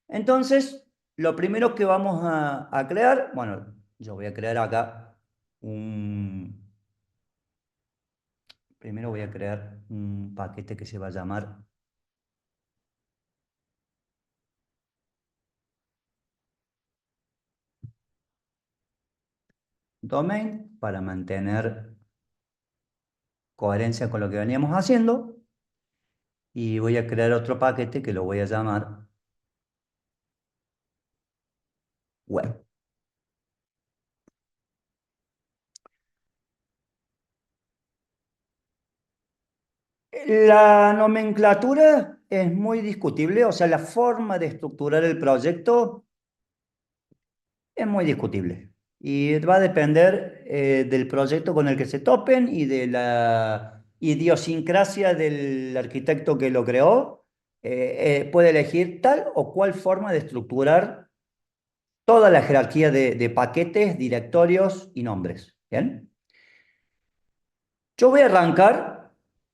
Entonces, lo primero que vamos a crear, bueno, yo voy a crear acá primero voy a crear un paquete que se va a llamar domain para mantener coherencia con lo que veníamos haciendo. Y voy a crear otro paquete que lo voy a llamar web. La nomenclatura es muy discutible, o sea, la forma de estructurar el proyecto es muy discutible. Y va a depender del proyecto con el que se topen y de la idiosincrasia del arquitecto que lo creó. Puede elegir tal o cual forma de estructurar toda la jerarquía de paquetes, directorios y nombres. ¿Bien? Yo voy a arrancar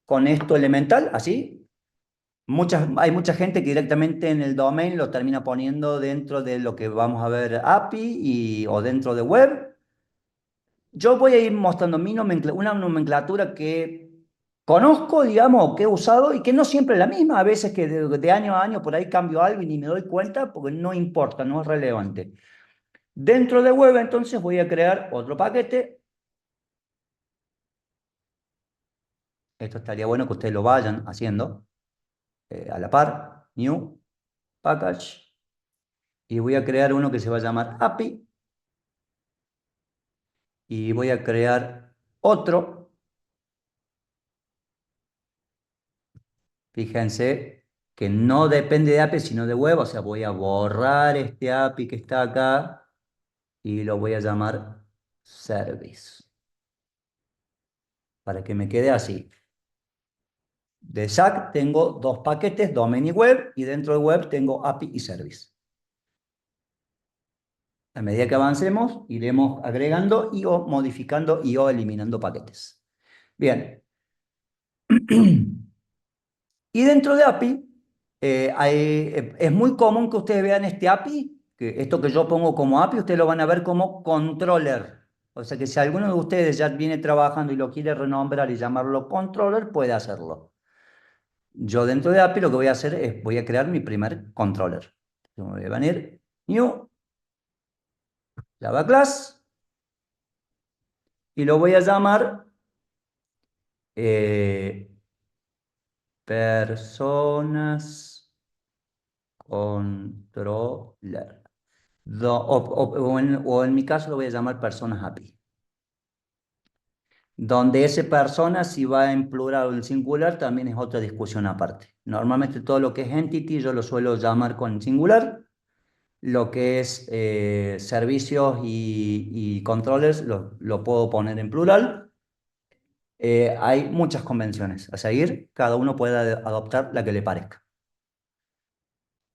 con esto elemental, así. Hay mucha gente que directamente en el domain lo termina poniendo dentro de lo que vamos a ver API o dentro de web. Yo voy a ir mostrando una nomenclatura que conozco, digamos, que he usado y que no siempre es la misma. A veces que de año a año por ahí cambio algo y ni me doy cuenta porque no importa, no es relevante. Dentro de web entonces voy a crear otro paquete. Esto estaría bueno que ustedes lo vayan haciendo a la par. New package. Y voy a crear uno que se va a llamar API. Y voy a crear otro. Fíjense que no depende de API, sino de web. O sea, voy a borrar este API que está acá y lo voy a llamar service. Para que me quede así. De SAC tengo dos paquetes, domain y web, y dentro de web tengo API y service. A medida que avancemos, iremos agregando y o modificando y o eliminando paquetes. Bien. Y dentro de API, es muy común que ustedes vean este API, que esto que yo pongo como API, ustedes lo van a ver como controller. O sea que si alguno de ustedes ya viene trabajando y lo quiere renombrar y llamarlo controller, puede hacerlo. Yo dentro de API lo que voy a hacer es, voy a crear mi primer controller. Yo me voy a venir, new, Java class, y lo voy a llamar eh, personas controller. O en mi caso lo voy a llamar personas API. Donde ese persona, si va en plural o en singular, también es otra discusión aparte. Normalmente todo lo que es entity yo lo suelo llamar con singular. Lo que es servicios y controllers lo puedo poner en plural. Hay muchas convenciones a seguir. Cada uno puede adoptar la que le parezca.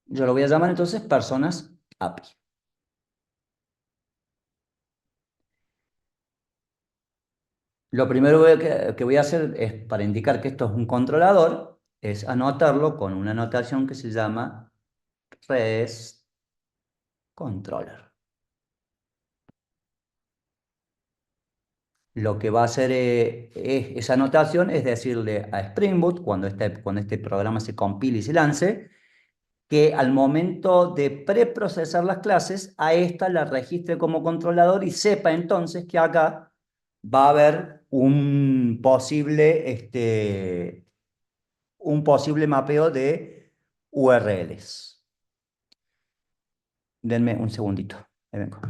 Yo lo voy a llamar entonces personas API. Lo primero que voy a hacer es, para indicar que esto es un controlador, es anotarlo con una anotación que se llama REST controller. Lo que va a hacer esa anotación es decirle a Spring Boot, cuando este programa se compile y se lance, que al momento de preprocesar las clases, a esta la registre como controlador y sepa entonces que acá va a haber un posible mapeo de URLs. Denme un segundito. Ahí vengo.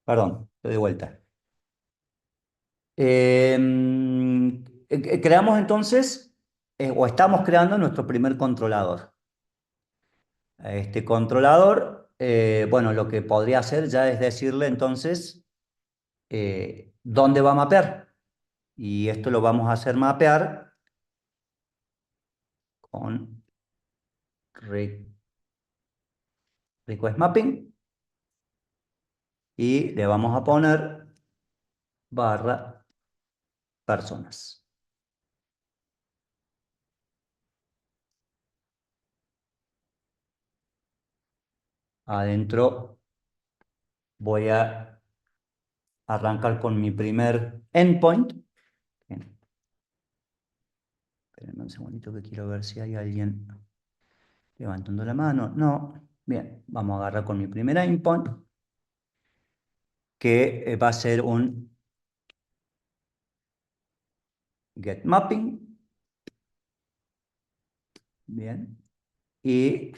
Perdón, estoy de vuelta. creamos entonces, o estamos creando nuestro primer controlador. Este controlador, bueno, lo que podría hacer ya es decirle entonces dónde va a mapear. Y esto lo vamos a hacer mapear con request mapping y le vamos a poner barra personas. Adentro voy a arrancar con mi primer endpoint. Bien. Espérenme un segundito que quiero ver si hay alguien levantando la mano. No. Bien, vamos a agarrar con mi primer endpoint, que va a ser un get mapping. Bien. Y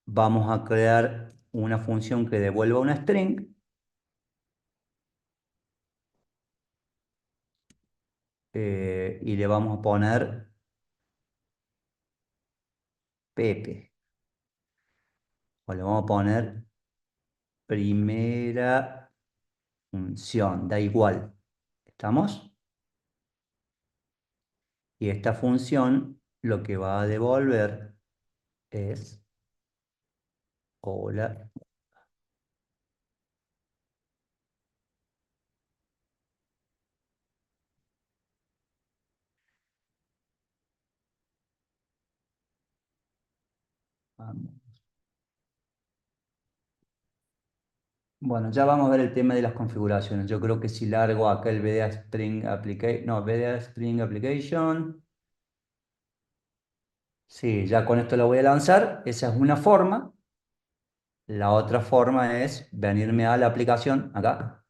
vamos a crear una función que devuelva una string. Y le vamos a poner Pepe. O le vamos a poner primera función, da igual. ¿Estamos? Y esta función lo que va a devolver es hola. Vamos. Bueno, ya vamos a ver el tema de las configuraciones. Yo creo que si largo acá el VDA Spring Application, no, VDA Spring Application. Sí, ya con esto lo voy a lanzar. Esa es una forma. La otra forma es venirme a la aplicación acá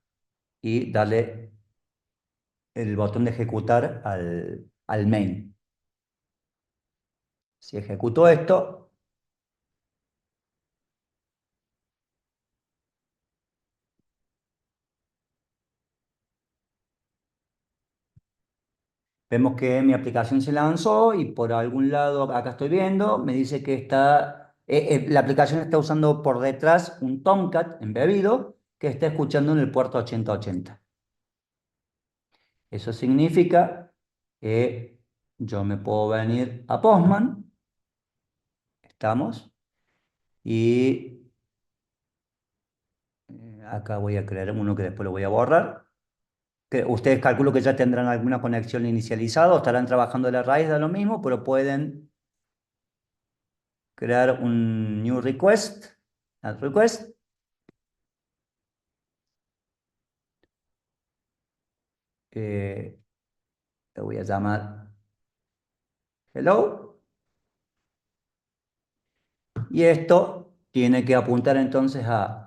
y darle el botón de ejecutar al main. Si ejecuto esto, vemos que mi aplicación se lanzó y por algún lado, acá estoy viendo, me dice que la aplicación está usando por detrás un Tomcat embebido que está escuchando en el puerto 8080. Eso significa que yo me puedo venir a Postman, estamos, y acá voy a crear uno que después lo voy a borrar. Que ustedes calculo que ya tendrán alguna conexión inicializada o estarán trabajando de la raíz de lo mismo, pero pueden crear un new request, add request. Le voy a llamar hello. Y esto tiene que apuntar entonces a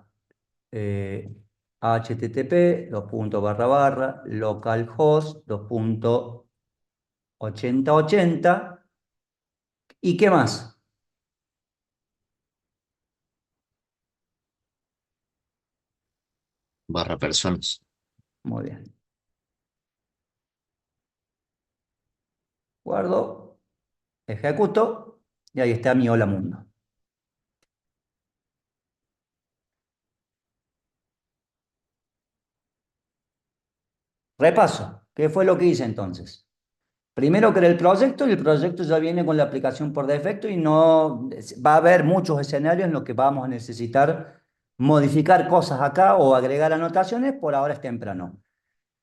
http localhost 2.8080. ¿Y qué más? Barra personas. Muy bien. Guardo, ejecuto y ahí está mi hola mundo. Repaso, ¿qué fue lo que hice entonces? Primero creé el proyecto y el proyecto ya viene con la aplicación por defecto y no va a haber muchos escenarios en los que vamos a necesitar modificar cosas acá o agregar anotaciones, por ahora es temprano.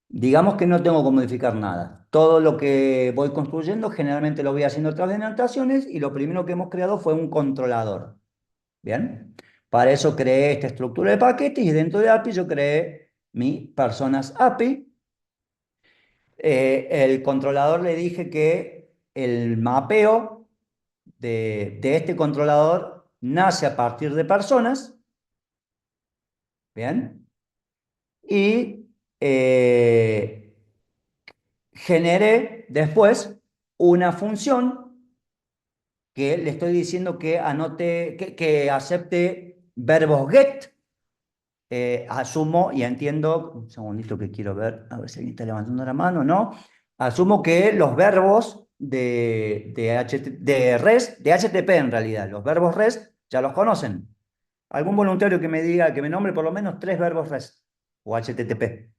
Digamos que no tengo que modificar nada. Todo lo que voy construyendo generalmente lo voy haciendo a través de anotaciones y lo primero que hemos creado fue un controlador. ¿Bien? Para eso creé esta estructura de paquetes y dentro de API yo creé mi personas API. El controlador le dije que el mapeo de este controlador nace a partir de personas. ¿Bien? Y generé después una función que le estoy diciendo que anote, que acepte verbos get. Asumo y entiendo, un segundito que quiero ver, a ver si alguien está levantando la mano, ¿no? Asumo que los verbos de REST, de HTTP en realidad, los verbos REST ya los conocen. Algún voluntario que me diga, que me nombre por lo menos 3 verbos REST o HTTP.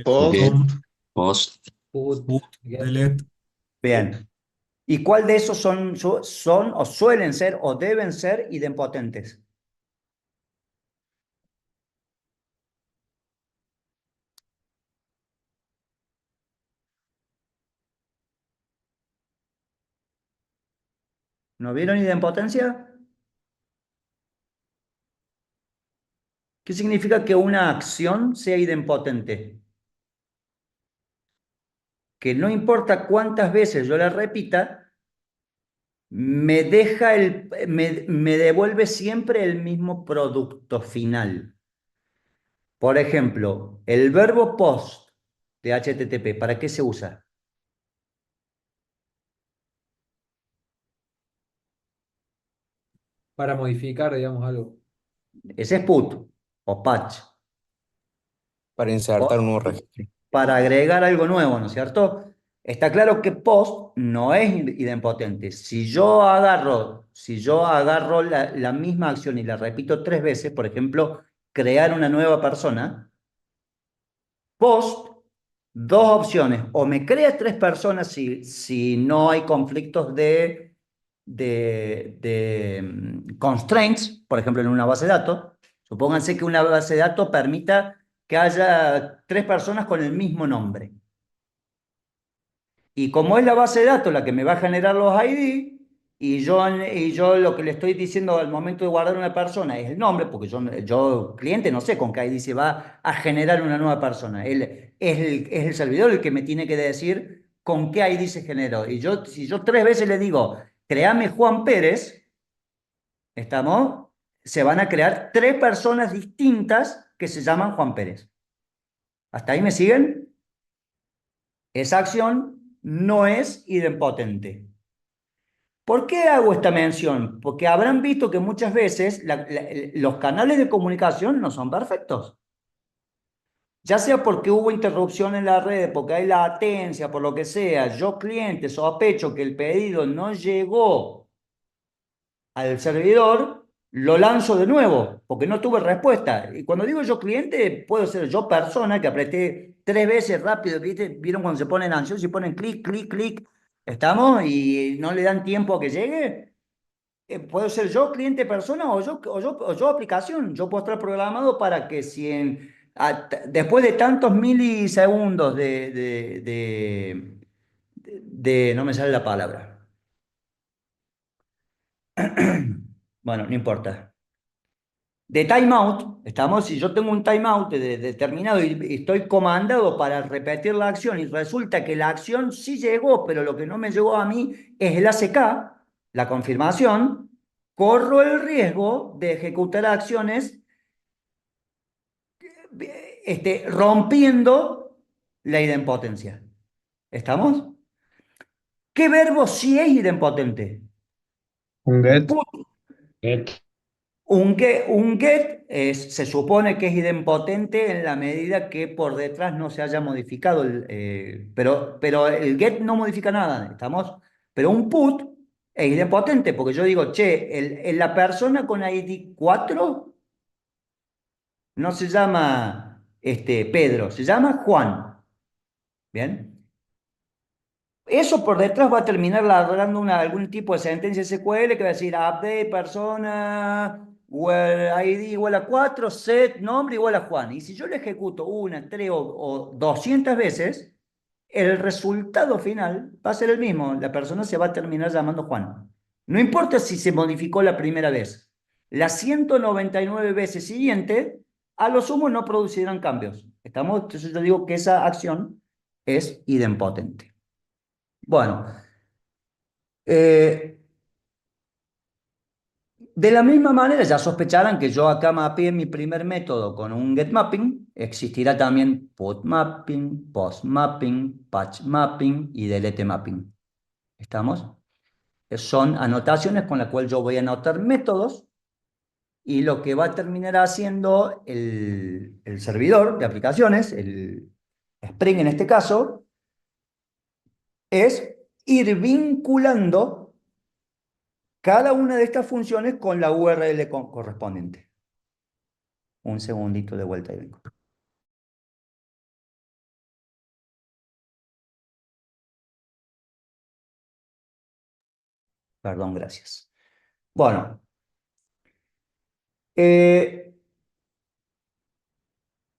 Post, Get, Put, post, put, delete. Bien. ¿Y cuál de esos son o suelen ser o deben ser idempotentes? ¿No vieron idempotencia? ¿Qué significa que una acción sea idempotente? Que no importa cuántas veces yo la repita, me devuelve siempre el mismo producto final. Por ejemplo, el verbo post de HTTP, ¿para qué se usa? Para modificar, digamos, algo. Ese es put o patch. Para insertar un nuevo registro. Para agregar algo nuevo, ¿no es cierto? Está claro que post no es idempotente. Si yo agarro la misma acción y la repito 3 veces, por ejemplo, crear una nueva persona, post, dos opciones, o me crea 3 personas si no hay conflictos de constraints, por ejemplo, en una base de datos. Supónganse que una base de datos permita que haya 3 personas con el mismo nombre. Y como es la base de datos la que me va a generar los ID, y yo lo que le estoy diciendo al momento de guardar una persona es el nombre, porque yo cliente, no sé con qué ID se va a generar una nueva persona. Es el servidor el que me tiene que decir con qué ID se generó. Si yo 3 veces le digo, créame Juan Pérez, ¿estamos? Se van a crear 3 personas distintas que se llaman Juan Pérez. ¿Hasta ahí me siguen? Esa acción no es idempotente. ¿Por qué hago esta mención? Porque habrán visto que muchas veces los canales de comunicación no son perfectos. Ya sea porque hubo interrupción en la red, porque hay latencia, por lo que sea, yo cliente sospecho que el pedido no llegó al servidor, lo lanzo de nuevo, porque no tuve respuesta. Y cuando digo yo cliente, puedo ser yo persona que apreté 3 veces rápido, ¿viste? ¿Vieron cuando se ponen ansiosos y ponen clic, clic, clic? ¿Estamos? Y no le dan tiempo a que llegue. Puedo ser yo cliente persona o yo aplicación. Yo puedo estar programado para que si después de tantos milisegundos no me sale la palabra. Bueno, no importa. De timeout, si yo tengo un timeout determinado y estoy comandado para repetir la acción y resulta que la acción sí llegó, pero lo que no me llegó a mí es el ACK, la confirmación, corro el riesgo de ejecutar acciones rompiendo la idempotencia. ¿Estamos? ¿Qué verbo sí es idempotente? un get, Get. Un get se supone que es idempotente en la medida que por detrás no se haya modificado, pero el get no modifica nada, ¿estamos? Pero un put es idempotente porque yo digo, che, la persona con ID 4 no se llama Pedro, se llama Juan, ¿bien? Eso por detrás va a terminar ladrando algún tipo de sentencia SQL que va a decir update persona, ID igual a 4, set nombre igual a Juan. Y si yo lo ejecuto una, 3 o 200 veces, el resultado final va a ser el mismo. La persona se va a terminar llamando Juan. No importa si se modificó la primera vez. Las 199 veces siguientes, a lo sumo no producirán cambios. ¿Estamos? Entonces yo digo que esa acción es idempotente. Bueno, eh, de la misma manera ya sospecharán que yo acá mapeé mi primer método con un get mapping, existirá también put mapping, post mapping, patch mapping y delete mapping. ¿Estamos? Son anotaciones con las cuales yo voy a anotar métodos y lo que va a terminar haciendo el servidor de aplicaciones, el Spring en este caso, es ir vinculando cada una de estas funciones con la URL correspondiente. Un segundito de vuelta y vengo. Perdón, gracias. Bueno,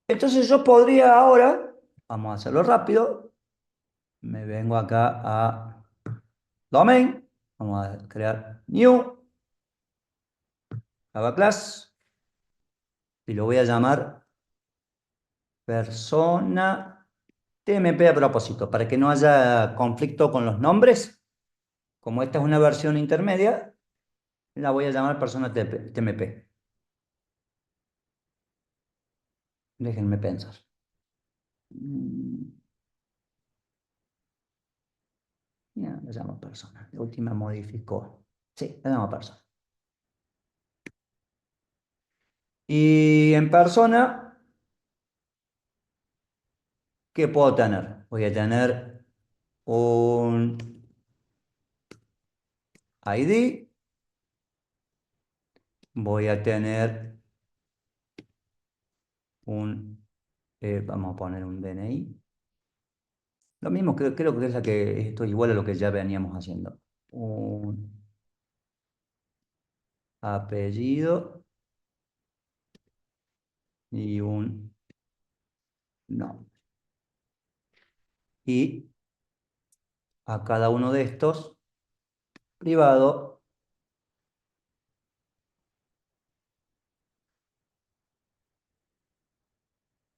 entonces yo podría ahora, vamos a hacerlo rápido, me vengo acá a domain, vamos a crear new, Java class, y lo voy a llamar persona TMP a propósito, para que no haya conflicto con los nombres. Como esta es una versión intermedia, la voy a llamar persona TMP. Déjenme pensar. Ya, la llamo persona. La última modificó. Sí, la llamo persona. Y en persona, ¿qué puedo tener? Voy a tener un ID. Voy a tener un, vamos a poner un DNI. Lo mismo, creo que es esto es igual a lo que ya veníamos haciendo. Un apellido y un nombre. Y a cada uno de estos, privado,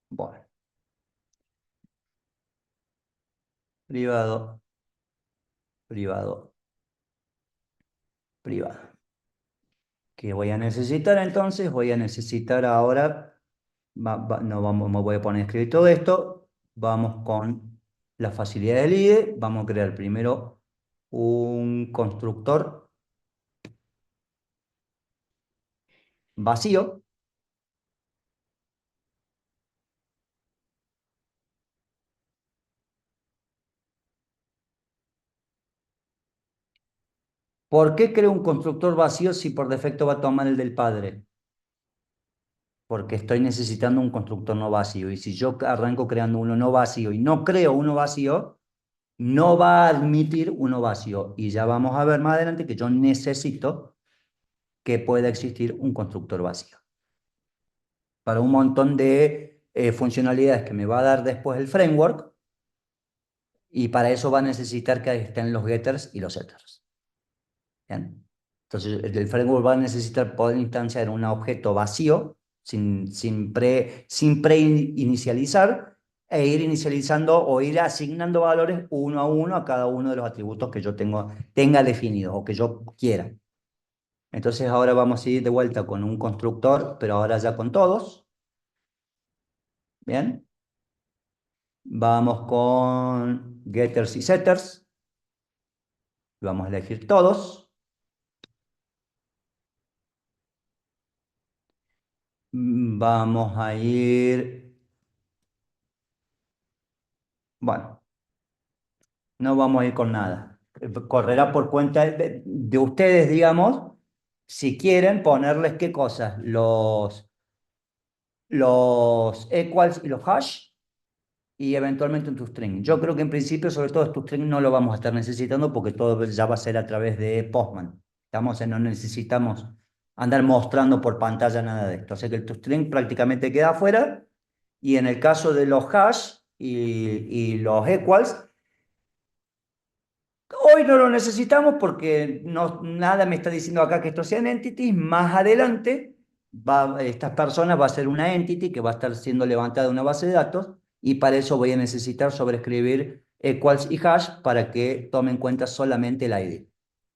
bueno, privado, privado, privado. ¿Qué voy a necesitar entonces? Voy a necesitar ahora, no vamos, me voy a poner a escribir todo esto, vamos con la facilidad del IDE, vamos a crear primero un constructor vacío. ¿Por qué creo un constructor vacío si por defecto va a tomar el del padre? Porque estoy necesitando un constructor no vacío. Y si yo arranco creando uno no vacío y no creo uno vacío, no va a admitir uno vacío. Y ya vamos a ver más adelante que yo necesito que pueda existir un constructor vacío. Para un montón de funcionalidades que me va a dar después el framework, y para eso va a necesitar que estén los getters y los setters. ¿Bien? Entonces, el framework va a necesitar poder instanciar un objeto vacío, sin pre-inicializar, e ir inicializando o ir asignando valores uno a uno a cada uno de los atributos que yo tenga definidos o que yo quiera. Entonces ahora vamos a ir de vuelta con un constructor, pero ahora ya con todos. Bien. Vamos con getters y setters. Vamos a elegir todos. Vamos a ir... Bueno, no vamos a ir con nada. Correrá por cuenta de ustedes, digamos, si quieren ponerles qué cosas, los equals y los hash, y eventualmente un toString. Yo creo que en principio, sobre todo, toString no lo vamos a estar necesitando porque todo ya va a ser a través de Postman. No necesitamos andar mostrando por pantalla nada de esto. O sea que el toString prácticamente queda afuera. Y en el caso de los hash y los equals, hoy no lo necesitamos porque nada me está diciendo acá que estos sean entities. Más adelante, estas personas va a ser una entity que va a estar siendo levantada de una base de datos, y para eso voy a necesitar sobreescribir equals y hash para que tome en cuenta solamente el ID.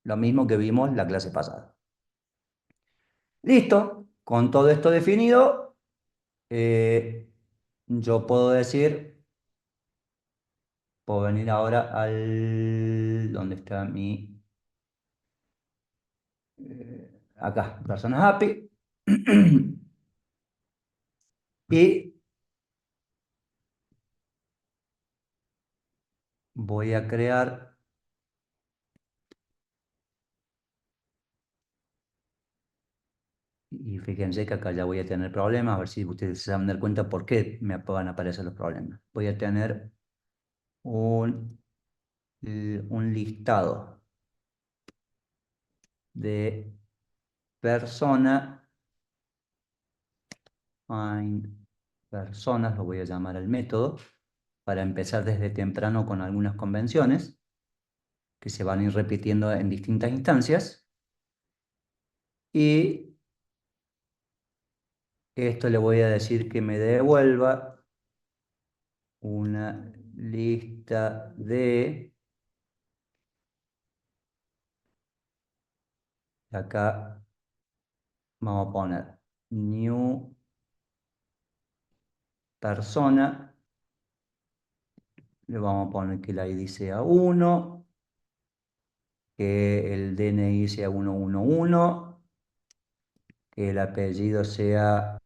Lo mismo que vimos la clase pasada. Listo, con todo esto definido, yo puedo decir, puedo venir ahora ¿dónde está mi? Acá, personas API. Y voy a crear, y fíjense que acá ya voy a tener problemas, a ver si ustedes se van a dar cuenta por qué me van a aparecer los problemas. Voy a tener un listado de persona, find personas, lo voy a llamar al método, para empezar desde temprano con algunas convenciones que se van a ir repitiendo en distintas instancias. Y esto le voy a decir que me devuelva una lista de, acá vamos a poner new persona, le vamos a poner que el ID sea 1, que el DNI sea 111, que el apellido sea,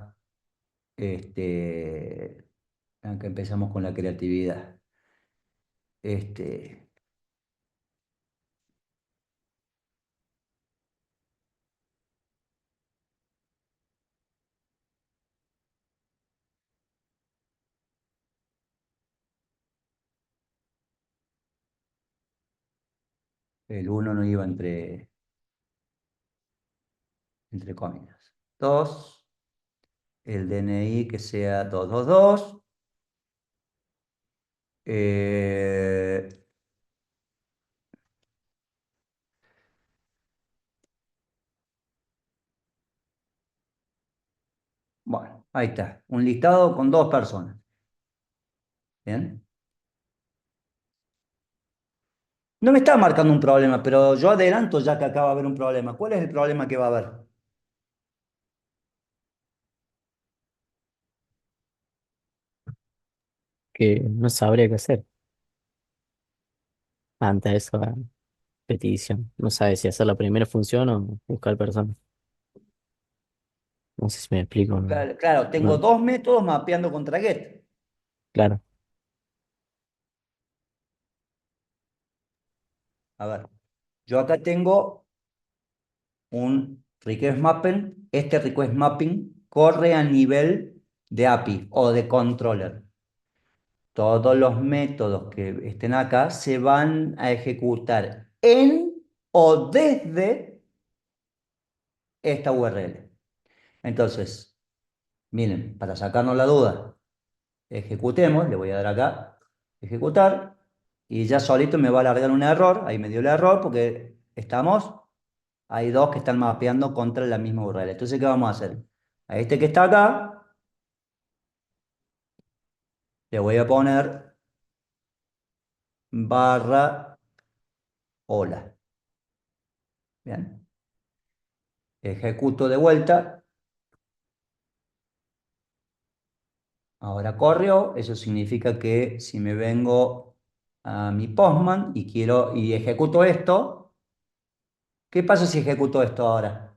acá empezamos con la creatividad. Este, el 1 no iba entre comillas. 2, el DNI que sea 222. Bueno, ahí está. Un listado con 2 personas. ¿Bien? No me está marcando un problema, pero yo adelanto ya que acá va a haber un problema. ¿Cuál es el problema que va a haber? Que no sabría qué hacer ante esa petición. No sabe si hacer la primera función o buscar personas. No sé si me explico. No, Claro, claro, tengo no, 2 métodos mapeando contra get. claro. A ver, yo acá tengo un request mapping. Este request mapping corre a nivel de API o de controller. Todos los métodos que estén acá se van a ejecutar en o desde esta URL. Entonces, miren, para sacarnos la duda, ejecutemos, le voy a dar acá, ejecutar, y ya solito me va a largar un error, ahí me dio el error porque hay 2 que están mapeando contra la misma URL. Entonces, ¿qué vamos a hacer? A este que está acá, le voy a poner barra hola. Bien, ejecuto de vuelta. Ahora corrió, eso significa que si me vengo a mi Postman y ejecuto esto, ¿qué pasa si ejecuto esto ahora?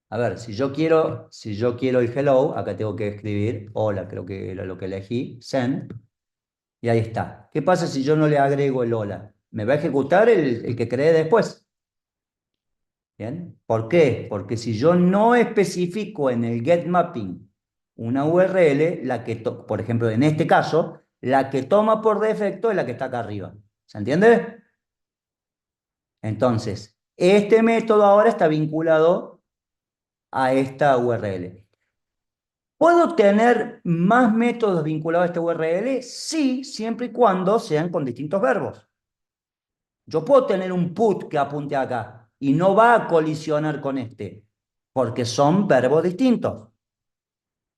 A ver, si yo quiero el hello, acá tengo que escribir hola, creo que era lo que elegí, send, y ahí está. ¿Qué pasa si yo no le agrego el hola? Me va a ejecutar el que creé después. ¿Bien? ¿Por qué? Porque si yo no especifico en el get mapping una URL, por ejemplo, en este caso, la que toma por defecto es la que está acá arriba. ¿Se entiende? Entonces, este método ahora está vinculado a esta URL. ¿Puedo tener más métodos vinculados a esta URL? Sí, siempre y cuando sean con distintos verbos. Yo puedo tener un put que apunte acá y no va a colisionar con este, porque son verbos distintos.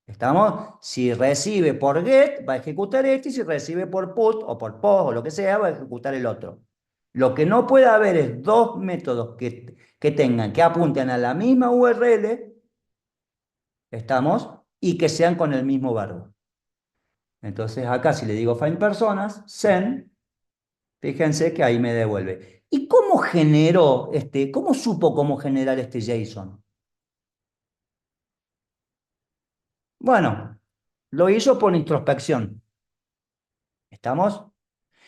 ¿Estamos? Si recibe por get, va a ejecutar este, y si recibe por put o por post o lo que sea, va a ejecutar el otro. Lo que no puede haber es 2 métodos que apunten a la misma URL, ¿estamos? Y que sean con el mismo verbo. Entonces acá si le digo find personas, send, Fíjense que ahí me devuelve. ¿Y cómo generó cómo supo cómo generar este JSON? Bueno, lo hizo por introspección. ¿Estamos?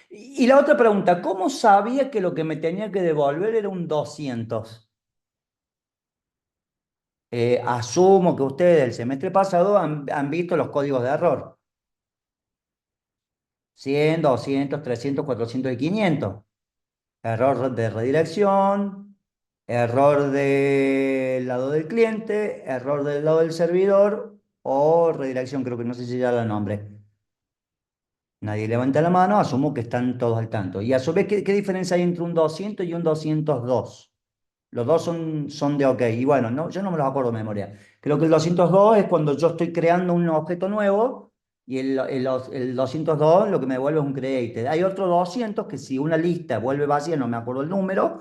Y la otra pregunta, ¿cómo sabía que lo que me tenía que devolver era un 200? Asumo que ustedes el semestre pasado han visto los códigos de error. 100, 200, 300, 400 y 500. Error de redirección, error del lado del cliente, error del lado del servidor o redirección, creo que no sé si ya la nombre. Nadie levanta la mano, asumo que están todos al tanto. Y a su vez, ¿qué diferencia hay entre un 200 y un 202? Los dos son de OK. Y bueno, no, yo no me los acuerdo de memoria. Creo que el 202 es cuando yo estoy creando un objeto nuevo y el 202 lo que me devuelve es un created. Hay otro 200 que si una lista vuelve vacía, no me acuerdo el número,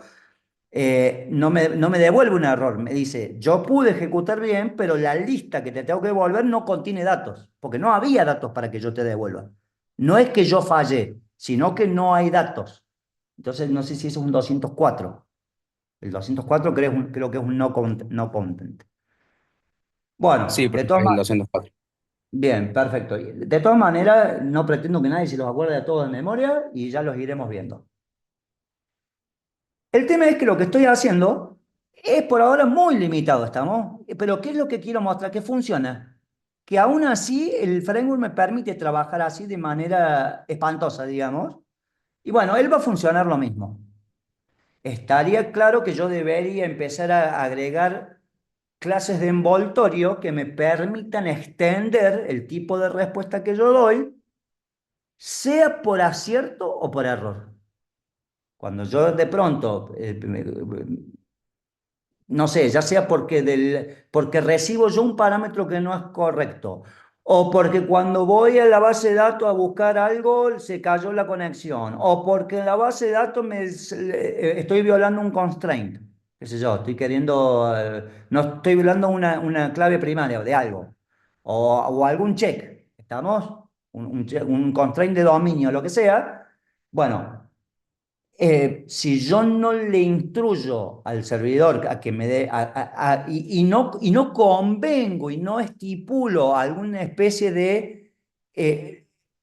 no me devuelve un error. Me dice, yo pude ejecutar bien, pero la lista que te tengo que devolver no contiene datos, porque no había datos para que yo te devuelva. No es que yo fallé, sino que no hay datos. Entonces, no sé si eso es un 204. El 204 creo que es un no content. Bueno, Sí, de profe, todas el maneras, 204. bien, perfecto. De todas maneras, no pretendo que nadie se los acuerde a todos de memoria y ya los iremos viendo. El tema es que lo que estoy haciendo es por ahora muy limitado, ¿estamos? Pero ¿qué es lo que quiero mostrar? Que funciona. Que aún así el framework me permite trabajar así de manera espantosa, digamos. Y bueno, él va a funcionar lo mismo. Estaría claro que yo debería empezar a agregar clases de envoltorio que me permitan extender el tipo de respuesta que yo doy, sea por acierto o por error. Cuando yo de pronto no sé, ya sea porque recibo yo un parámetro que no es correcto, o porque cuando voy a la base de datos a buscar algo se cayó la conexión, o porque en la base de datos estoy violando un constraint, qué sé yo, estoy queriendo, no estoy violando una clave primaria de algo, o algún check, ¿estamos? Un constraint de dominio, lo que sea. Bueno, si yo no le instruyo al servidor a que me dé, y no convengo y no estipulo alguna especie de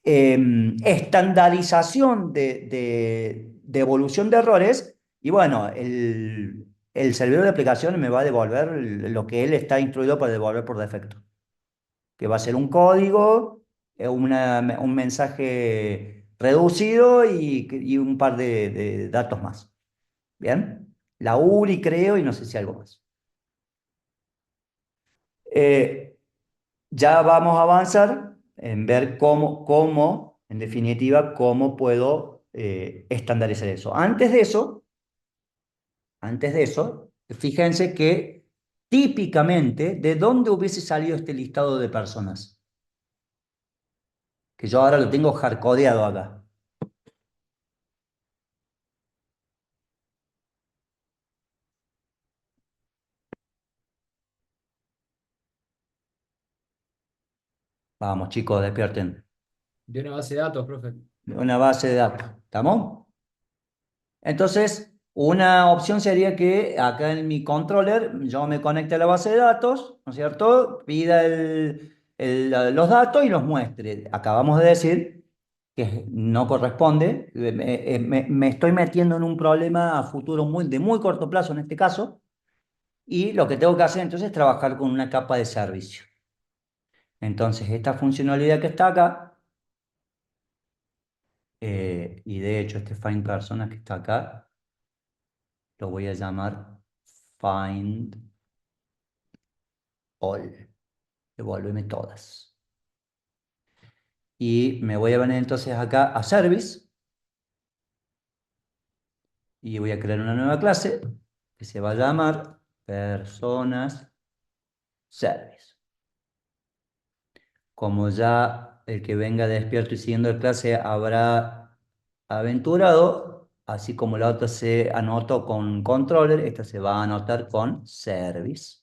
estandarización de evolución de errores, y bueno, el servidor de aplicaciones me va a devolver lo que él está instruido para devolver por defecto, que va a ser un código, un mensaje reducido y un par de datos más. ¿Bien? La URI creo y no sé si algo más. Eh, ya vamos a avanzar en ver en definitiva, cómo puedo estandarizar eso. Antes de eso, fíjense que típicamente, ¿de dónde hubiese salido este listado de personas? Que yo ahora lo tengo hardcodeado acá. Vamos, chicos, despierten. De una base de datos, profe. Una base de datos. ¿Estamos? Entonces, una opción sería que acá en mi controller yo me conecte a la base de datos, ¿no es cierto? Pida los datos y los muestre. Acabamos de decir que no corresponde. Me estoy metiendo en un problema a futuro de muy corto plazo en este caso. Y lo que tengo que hacer entonces es trabajar con una capa de servicio. Entonces, esta funcionalidad que está acá, y de hecho este find personas que está acá, lo voy a llamar find all. Devuélveme todas. Y me voy a venir entonces acá a service y voy a crear una nueva clase que se va a llamar personas service. Como ya el que venga despierto y siguiendo la clase habrá aventurado, así como la otra se anotó con controller, esta se va a anotar con service.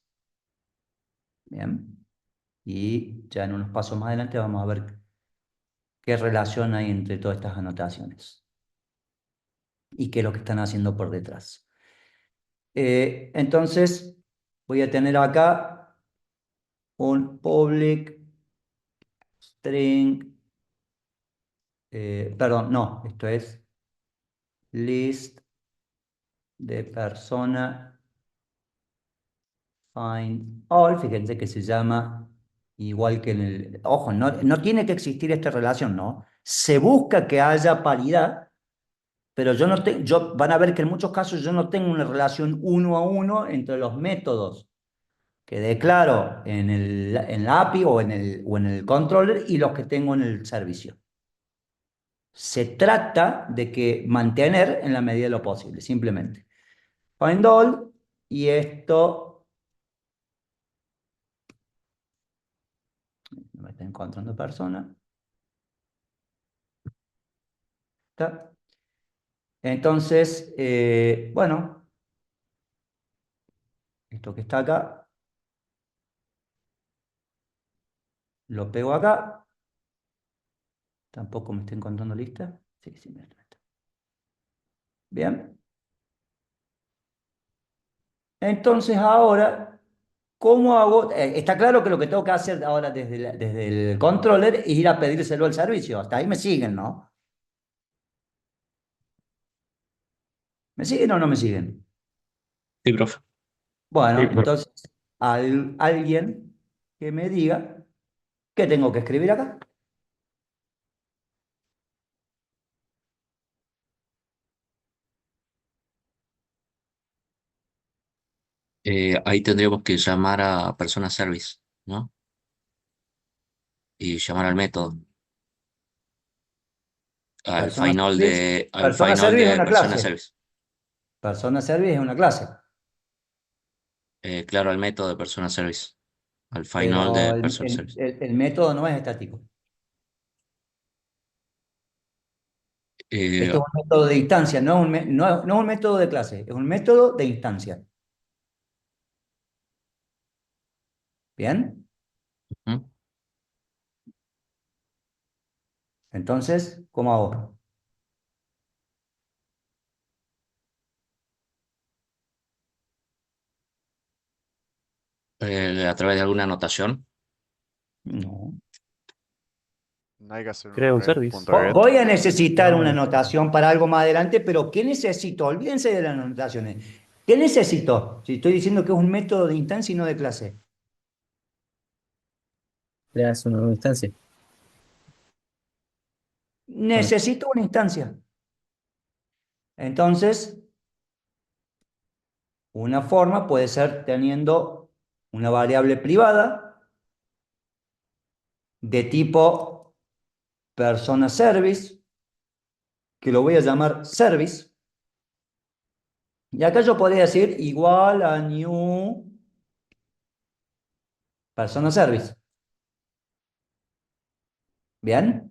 Bien. Y ya en unos pasos más adelante vamos a ver qué relación hay entre todas estas anotaciones. y qué es lo que están haciendo por detrás. Entonces, voy a tener acá un public string, perdón, no, esto es list de persona find all, fíjense que se llama igual que en el, ojo, no tiene que existir esta relación, ¿no? Se busca que haya paridad, pero van a ver que en muchos casos yo no tengo una relación uno a uno entre los métodos que declaro en la API o en el controller y los que tengo en el servicio. Se trata de que mantener en la medida de lo posible, simplemente. Find all, y esto, no me está encontrando persona. ¿Está? Entonces, bueno, esto que está acá, lo pego acá. Tampoco me está encontrando lista. Sí, sí, me está. Bien. Entonces ahora, ¿cómo hago? Está claro que lo que tengo que hacer ahora desde el controller es ir a pedírselo al servicio. Hasta ahí me siguen, ¿no? ¿Me siguen o no me siguen? Sí, profe. Bueno, Sí, profe. entonces, alguien que me diga qué tengo que escribir acá. Ahí tendríamos que llamar a persona service, ¿no? Y llamar al método, al Persona final service es de una persona clase. service. Persona service es una clase. Claro, al método de persona service. Al final Pero de persona service. el método no es estático. Eh, Esto es un método de instancia, no es un método de clase, es un método de instancia. ¿Bien? ¿Mm? Entonces, ¿cómo hago? A través de alguna anotación. No. No hay que hacer Crea un un service. red.get. Voy a necesitar una No, anotación para algo más adelante, pero ¿qué necesito? Olvídense de las anotaciones. ¿Qué necesito? Si estoy diciendo que es un método de instancia y no de clase. Creas una nueva instancia. Necesito una instancia. Entonces, una forma puede ser teniendo una variable privada de tipo persona service, que lo voy a llamar service. Y acá yo podría decir igual a new persona service. ¿Bien?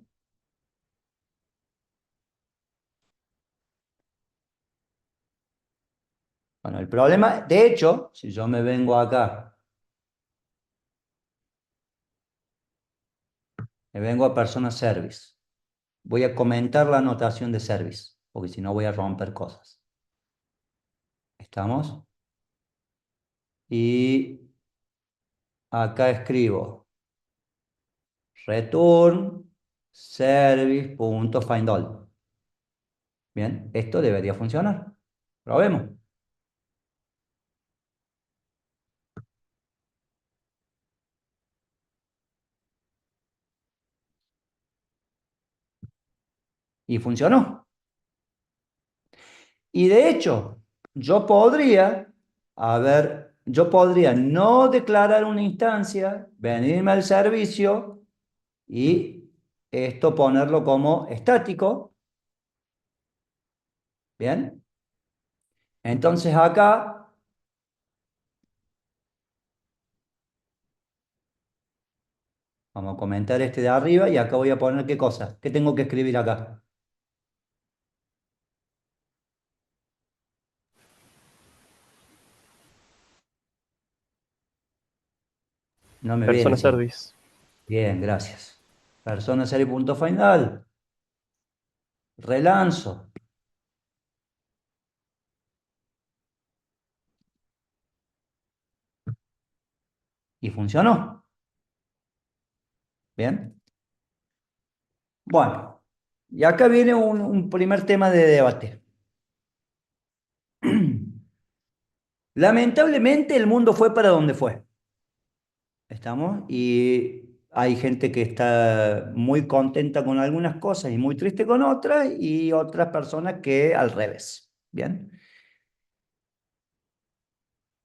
Bueno, el problema, de hecho, si yo me vengo acá, me vengo a persona service, voy a comentar la anotación de service, porque si no voy a romper cosas. ¿Estamos? Y acá escribo return service.findAll. Bien, esto debería funcionar. Probemos. Y funcionó. Y de hecho, yo podría no declarar una instancia, venirme al servicio y esto ponerlo como estático. Bien. Entonces acá vamos a comentar este de arriba y acá voy a poner qué cosa. ¿Qué tengo que escribir acá? No me viene, Persona sí. service. Bien, gracias. Persona serie punto final. Relanzo. Y funcionó. ¿Bien? Bueno, y acá viene un primer tema de debate. Lamentablemente el mundo fue para donde fue. ¿Estamos? Y hay gente que está muy contenta con algunas cosas y muy triste con otras, y otras personas que al revés. ¿Bien?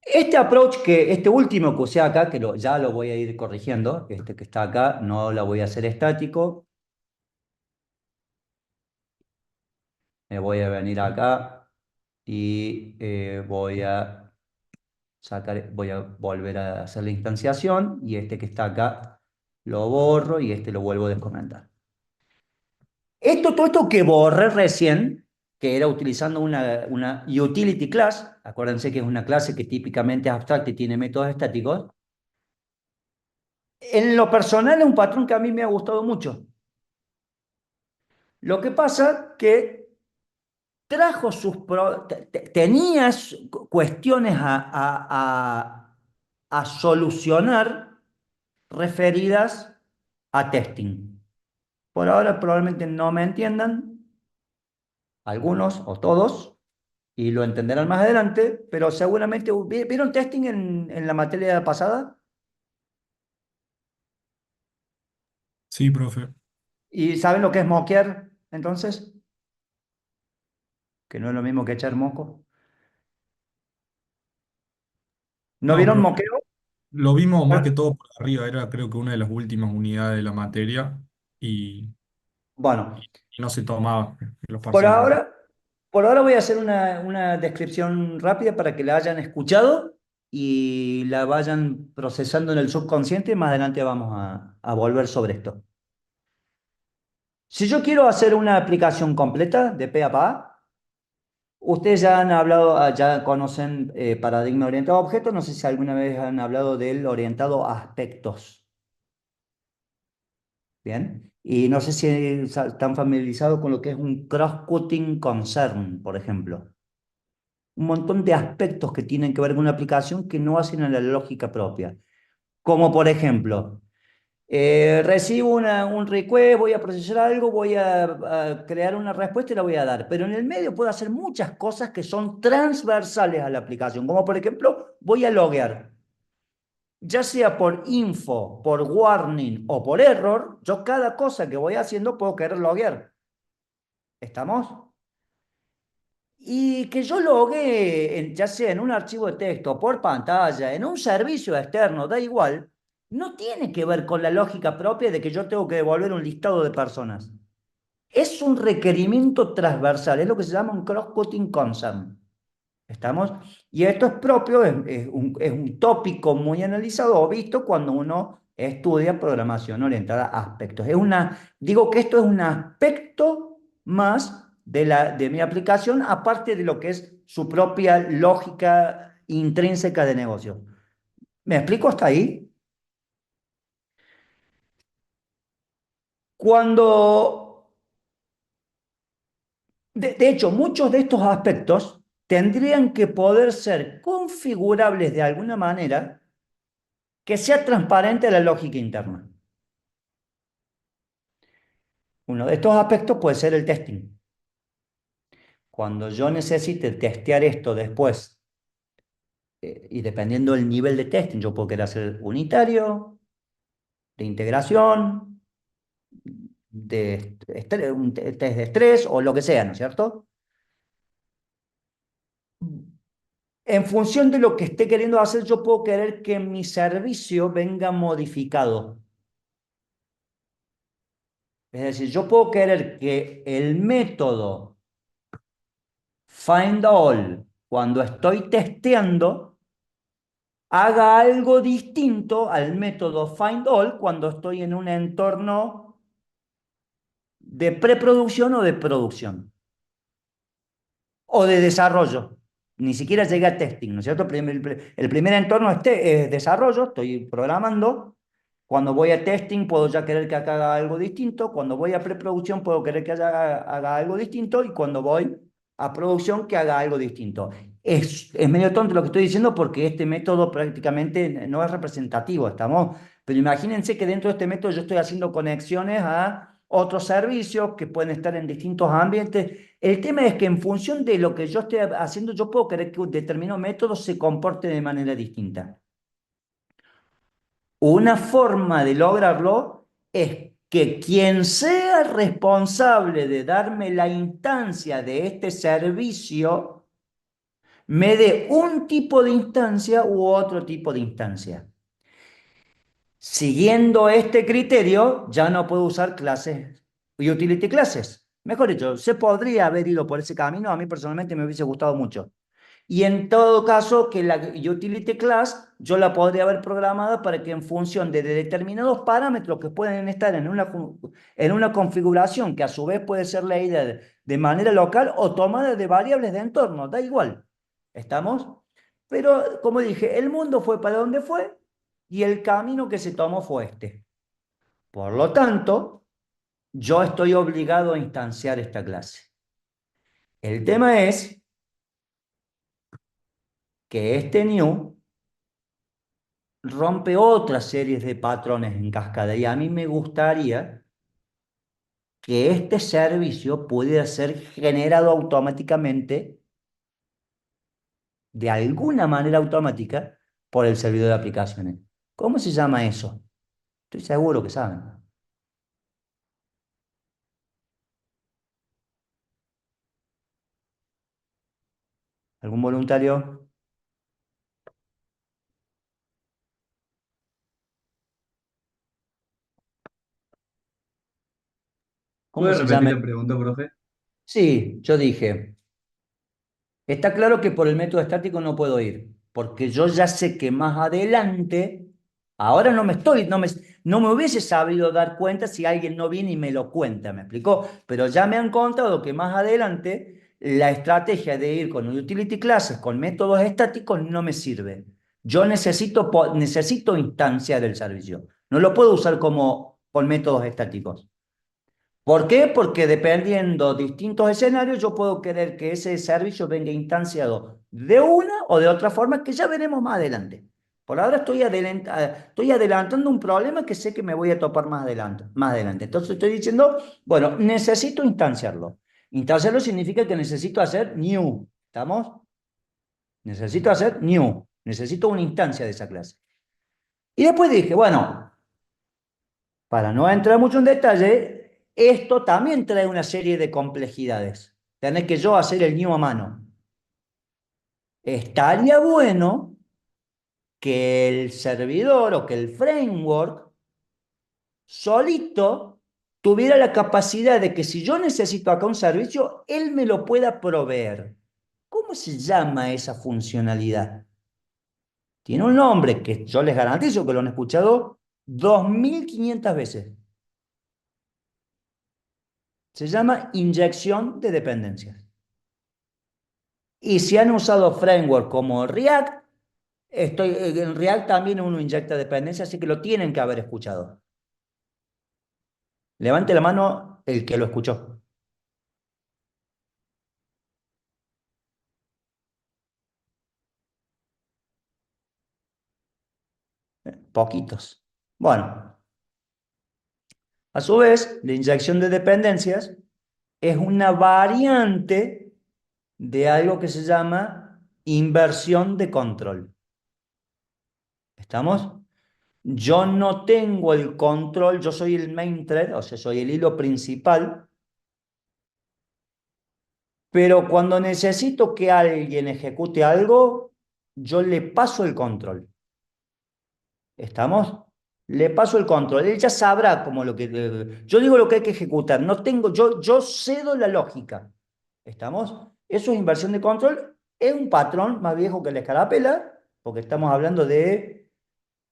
Este approach este último que usé acá, que ya lo voy a ir corrigiendo, este que está acá, no lo voy a hacer estático. Me voy a venir acá y voy a voy a volver a hacer la instanciación, y este que está acá lo borro y este lo vuelvo a descomentar. Todo esto que borré recién, que era utilizando una utility class, acuérdense que es una clase que típicamente es abstracta y tiene métodos estáticos. En lo personal es un patrón que a mí me ha gustado mucho. Lo que pasa que trajo tenías cuestiones a solucionar referidas a testing. Por ahora probablemente no me entiendan, algunos o todos, y lo entenderán más adelante, pero seguramente ¿vieron testing en la materia pasada? Sí, profe. ¿Y saben lo que es moquear entonces? Que no es lo mismo que echar moco. ¿No No, vieron profe. moqueo? Lo vimos más que todo por arriba, era creo que una de las últimas unidades de la materia y, Bueno, y no se tomaba en los por parciales. ahora, por ahora voy a hacer una descripción rápida para que la hayan escuchado y la vayan procesando en el subconsciente. Más adelante vamos a volver sobre esto. Si yo quiero hacer una aplicación completa de pe a pa, ustedes ya han hablado, ya conocen paradigma orientado a objetos. No sé si alguna vez han hablado del orientado a aspectos. Bien. Y no sé si están familiarizados con lo que es un cross-cutting concern, por ejemplo. Un montón de aspectos que tienen que ver con una aplicación que no hacen a la lógica propia. Como por ejemplo, recibo un request, voy a procesar algo, voy a crear una respuesta y la voy a dar. Pero en el medio puedo hacer muchas cosas que son transversales a la aplicación. Como por ejemplo, voy a loguear. Ya sea por info, por warning o por error, yo cada cosa que voy haciendo puedo querer loguear. ¿Estamos? Y que yo logue, ya sea en un archivo de texto, por pantalla, en un servicio externo, da igual, no tiene que ver con la lógica propia de que yo tengo que devolver un listado de personas. Es un requerimiento transversal, es lo que se llama un cross-cutting concern. ¿Estamos? Y esto es propio, es un tópico muy analizado o visto cuando uno estudia programación orientada a aspectos. Digo que esto es un aspecto más de mi aplicación, aparte de lo que es su propia lógica intrínseca de negocio. ¿Me explico hasta ahí? Cuando, de hecho, muchos de estos aspectos tendrían que poder ser configurables de alguna manera que sea transparente a la lógica interna. Uno de estos aspectos puede ser el testing. Cuando yo necesite testear esto después, y dependiendo del nivel de testing, yo puedo querer hacer unitario, de integración, un test de estrés o lo que sea, ¿no es cierto? En función de lo que esté queriendo hacer, yo puedo querer que mi servicio venga modificado. Es decir, yo puedo querer que el método find all, cuando estoy testeando, haga algo distinto al método find all cuando estoy en un entorno de preproducción o de producción o de desarrollo. Ni siquiera llegué a testing, ¿no es cierto? El primer entorno es desarrollo, estoy programando. Cuando voy a testing puedo ya querer que acá haga algo distinto. Cuando voy a preproducción puedo querer que haga algo distinto. Y cuando voy a producción que haga algo distinto. Es medio tonto lo que estoy diciendo porque este método prácticamente no es representativo, ¿estamos? Pero imagínense que dentro de este método yo estoy haciendo conexiones a otros servicios que pueden estar en distintos ambientes. El tema es que en función de lo que yo esté haciendo, yo puedo querer que un determinado método se comporte de manera distinta. Una forma de lograrlo es que quien sea responsable de darme la instancia de este servicio me dé un tipo de instancia u otro tipo de instancia. Siguiendo este criterio, ya no puedo usar clases y utility classes. Mejor dicho, se podría haber ido por ese camino, a mí personalmente me hubiese gustado mucho. Y en todo caso, que la utility class yo la podría haber programada para que en función de determinados parámetros que pueden estar en una configuración que a su vez puede ser leída de manera local o tomada de variables de entorno, da igual. ¿Estamos? Pero como dije, el mundo fue para donde fue y el camino que se tomó fue este. Por lo tanto, yo estoy obligado a instanciar esta clase. El tema es que este new rompe otras series de patrones en cascada y a mí me gustaría que este servicio pudiera ser generado automáticamente, de alguna manera automática, por el servidor de aplicaciones. ¿Cómo se llama eso? Estoy seguro que saben. ¿Algún voluntario? ¿Cómo ¿Puede se repetir llama? la pregunta, profe? Sí, yo dije, está claro que por el método estático no puedo ir, porque yo ya sé que más adelante, ahora no me hubiese sabido dar cuenta si alguien no viene y me lo cuenta, ¿me explicó? Pero ya me han contado que más adelante la estrategia de ir con utility classes, con métodos estáticos, no me sirve. Yo necesito instancia del servicio. No lo puedo usar como con métodos estáticos. ¿Por qué? Porque dependiendo de distintos escenarios, yo puedo querer que ese servicio venga instanciado de una o de otra forma que ya veremos más adelante. Por ahora estoy adelantando un problema que sé que me voy a topar más adelante, más adelante. Entonces estoy diciendo, bueno, necesito instanciarlo. Instanciarlo significa que necesito hacer new. ¿Estamos? Necesito hacer new. Necesito una instancia de esa clase. Y después dije, bueno, para no entrar mucho en detalle, esto también trae una serie de complejidades. Tener que yo hacer el new a mano. Estaría bueno que el servidor o que el framework solito tuviera la capacidad de que si yo necesito acá un servicio, él me lo pueda proveer. ¿Cómo se llama esa funcionalidad? Tiene un nombre que yo les garantizo que lo han escuchado 2500 veces. Se llama inyección de dependencias. Y si han usado framework como React, en React también uno inyecta dependencias, así que lo tienen que haber escuchado. Levante la mano el que lo escuchó. Poquitos. Bueno, a su vez, la inyección de dependencias es una variante de algo que se llama inversión de control. ¿Estamos? Yo no tengo el control, yo soy el main thread, o sea, soy el hilo principal, pero cuando necesito que alguien ejecute algo, yo le paso el control. ¿Estamos? Le paso el control. Él ya sabrá cómo lo que... Yo digo lo que hay que ejecutar. No tengo, yo cedo la lógica. ¿Estamos? Eso es inversión de control. Es un patrón más viejo que la escarapela, porque estamos hablando de,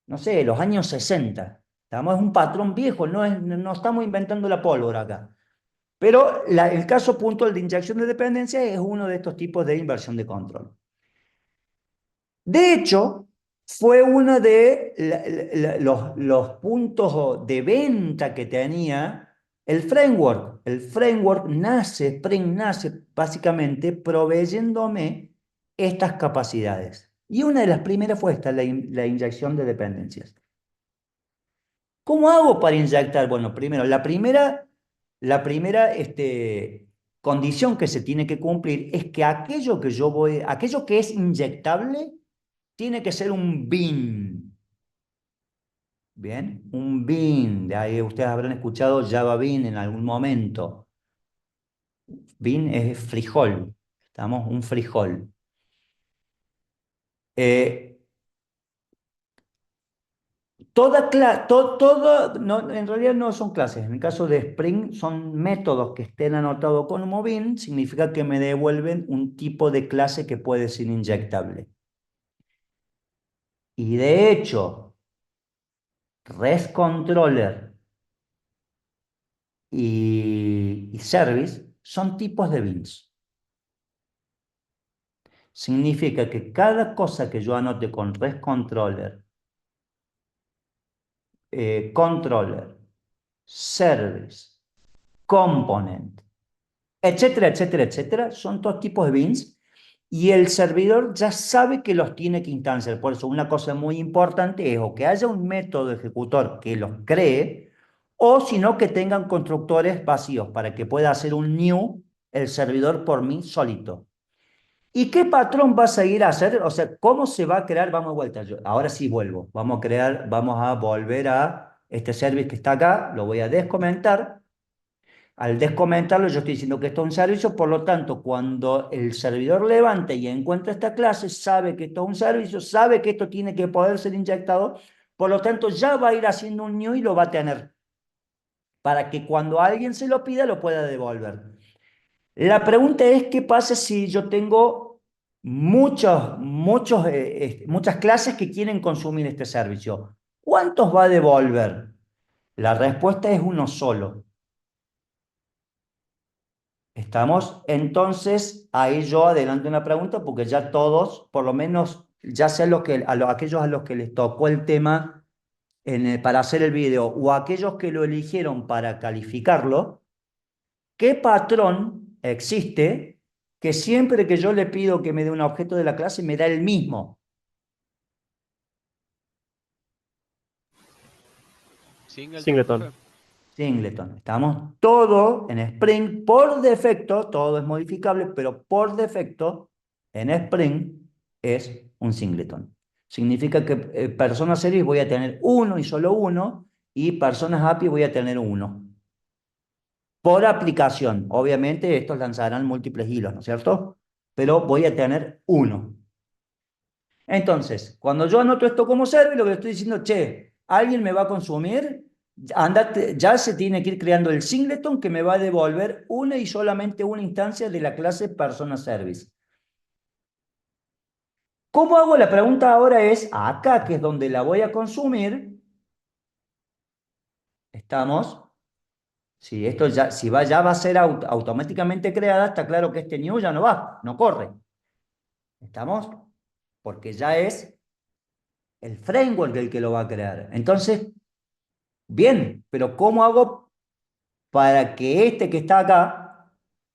no sé, los años 60. ¿Estamos? Es un patrón viejo, no estamos inventando la pólvora acá. Pero el caso puntual de inyección de dependencia es uno de estos tipos de inversión de control. De hecho, fue uno de los puntos de venta que tenía El framework nace, Spring nace básicamente proveyéndome estas capacidades. Y una de las primeras fue esta, la inyección de dependencias. ¿Cómo hago para inyectar? Bueno, primero, la primera condición que se tiene que cumplir es que aquello que es inyectable, tiene que ser un bin. Bien, un bin. De ahí ustedes habrán escuchado Java Bean en algún momento. Bean es frijol. Estamos, un frijol. Eh, no, en realidad no son clases. En el caso de Spring son métodos que estén anotados como bin, significa que me devuelven un tipo de clase que puede ser inyectable. Y de hecho, REST Controller y Service son tipos de bins. Significa que cada cosa que yo anote con REST Controller, Service, Component, etcétera, etcétera, etcétera, son todos tipos de bins y el servidor ya sabe que los tiene que instanciar. Por eso una cosa muy importante es o que haya un método ejecutor que los cree, o si no, que tengan constructores vacíos para que pueda hacer un new el servidor por mí solito. ¿Y qué patrón va a seguir a hacer? O sea, ¿cómo se va a crear? Vamos de vuelta. Ahora sí vuelvo. Vamos a volver a este service que está acá. Lo voy a descomentar. Al descomentarlo, yo estoy diciendo que esto es un servicio. Por lo tanto, cuando el servidor levante y encuentra esta clase, sabe que esto es un servicio, sabe que esto tiene que poder ser inyectado. Por lo tanto, ya va a ir haciendo un new y lo va a tener. Para que cuando alguien se lo pida, lo pueda devolver. La pregunta es, ¿qué pasa si yo tengo muchas clases que quieren consumir este servicio? ¿Cuántos va a devolver? La respuesta es uno solo. ¿Estamos? Entonces, ahí yo adelanto una pregunta porque ya todos, por lo menos, ya sea aquellos a los que les tocó el tema para hacer el video o aquellos que lo eligieron para calificarlo, ¿qué patrón existe que siempre que yo le pido que me dé un objeto de la clase me da el mismo? Singleton. profe. Singleton. Estamos todo en Spring, por defecto, todo es modificable, pero por defecto en Spring es un singleton. Significa que personas series voy a tener uno y solo uno, y personas API voy a tener uno. Por aplicación, obviamente estos lanzarán múltiples hilos, ¿no es cierto? Pero voy a tener uno. Entonces, cuando yo anoto esto como server, lo que estoy diciendo, che, ¿alguien me va a consumir? Andate, ya se tiene que ir creando el singleton que me va a devolver una y solamente una instancia de la clase persona service. ¿Cómo hago? La pregunta ahora es, acá que es donde la voy a consumir, estamos, si esto ya va a ser automáticamente creada, está claro que este new ya no va, no corre. ¿Estamos? Porque ya es el framework el que lo va a crear. Entonces, bien, pero ¿cómo hago para que este que está acá,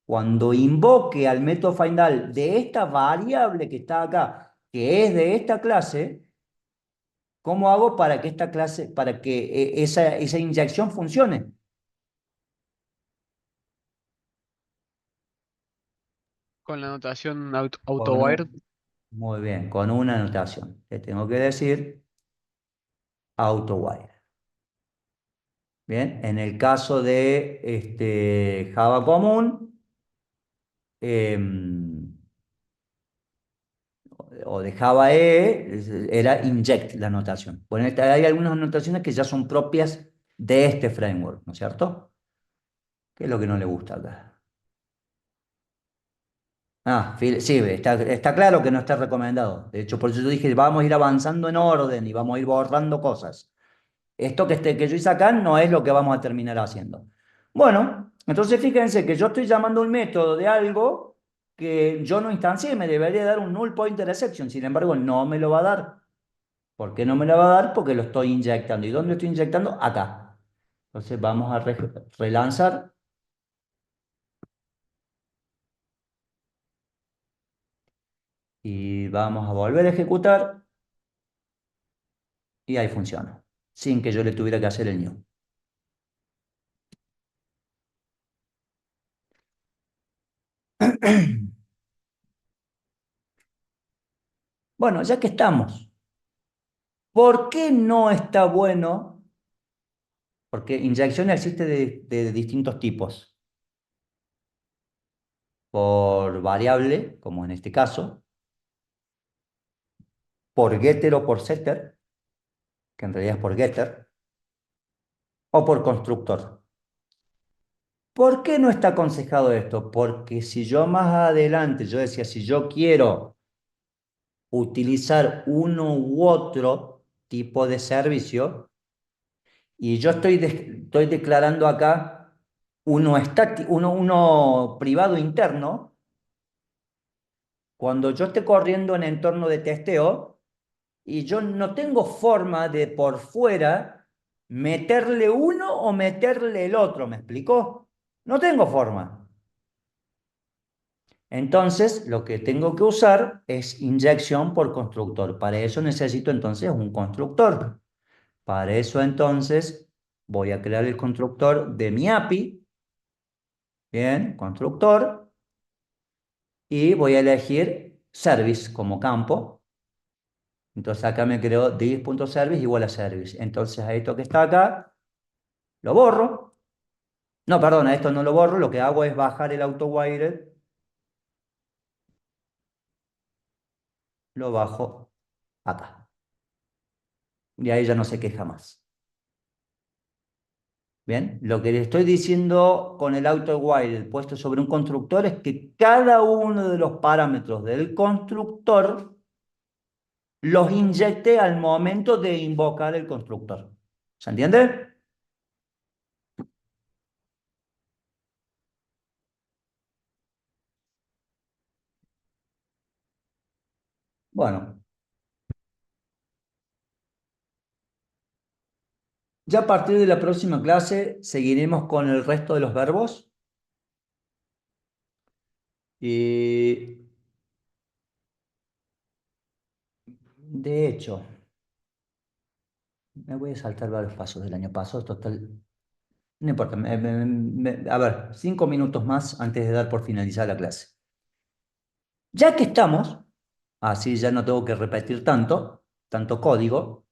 cuando invoque al método final de esta variable que está acá, que es de esta clase, ¿cómo hago para que esta clase, para que esa inyección funcione? Con la notación Con AutoWire. Muy bien, con una anotación. Le tengo que decir AutoWire. Bien, en el caso de Java común, o de Java era inject la notación. Bueno, hay algunas notaciones que ya son propias de este framework, ¿no es cierto? ¿Qué es lo que no le gusta acá? Sí, está claro que no está recomendado. De hecho, por eso yo dije, vamos a ir avanzando en orden y vamos a ir borrando cosas. Esto que yo hice acá no es lo que vamos a terminar haciendo. Bueno, entonces fíjense que yo estoy llamando un método de algo que yo no instancié, me debería dar un null pointer exception, sin embargo no me lo va a dar. ¿Por qué no me lo va a dar? Porque lo estoy inyectando. ¿Y dónde estoy inyectando? Acá. Entonces vamos a relanzar. Y vamos a volver a ejecutar. Y ahí funciona. Sin que yo le tuviera que hacer el new. Bueno, ya que estamos, ¿por qué no está bueno? Porque inyección existe de distintos tipos. Por variable, como en este caso, por getter o por setter, que en realidad es por getter, o por constructor. ¿Por qué no está aconsejado esto? Porque si yo más adelante, yo decía, si yo quiero utilizar uno u otro tipo de servicio, y yo estoy declarando acá uno privado interno, cuando yo esté corriendo en entorno de testeo, y yo no tengo forma de por fuera meterle uno o meterle el otro, ¿me explicó? No tengo forma. Entonces, lo que tengo que usar es inyección por constructor. Para eso necesito entonces un constructor. Para eso entonces voy a crear el constructor de mi API. Bien, constructor. Y voy a elegir service como campo. Entonces acá me creo this.service igual a service. Entonces a esto que está acá, lo borro. No, perdón, a esto no lo borro. Lo que hago es bajar el AutoWired. Lo bajo acá. Y ahí ya no se queja más. Bien, lo que le estoy diciendo con el AutoWired puesto sobre un constructor es que cada uno de los parámetros del constructor los inyecte al momento de invocar el constructor. ¿Se entiende? Bueno, ya a partir de la próxima clase seguiremos con el resto de los verbos. Y de hecho, me voy a saltar varios pasos del año pasado, total. No importa, a ver, 5 minutos más antes de dar por finalizada la clase. Ya que estamos, así ya no tengo que repetir tanto código,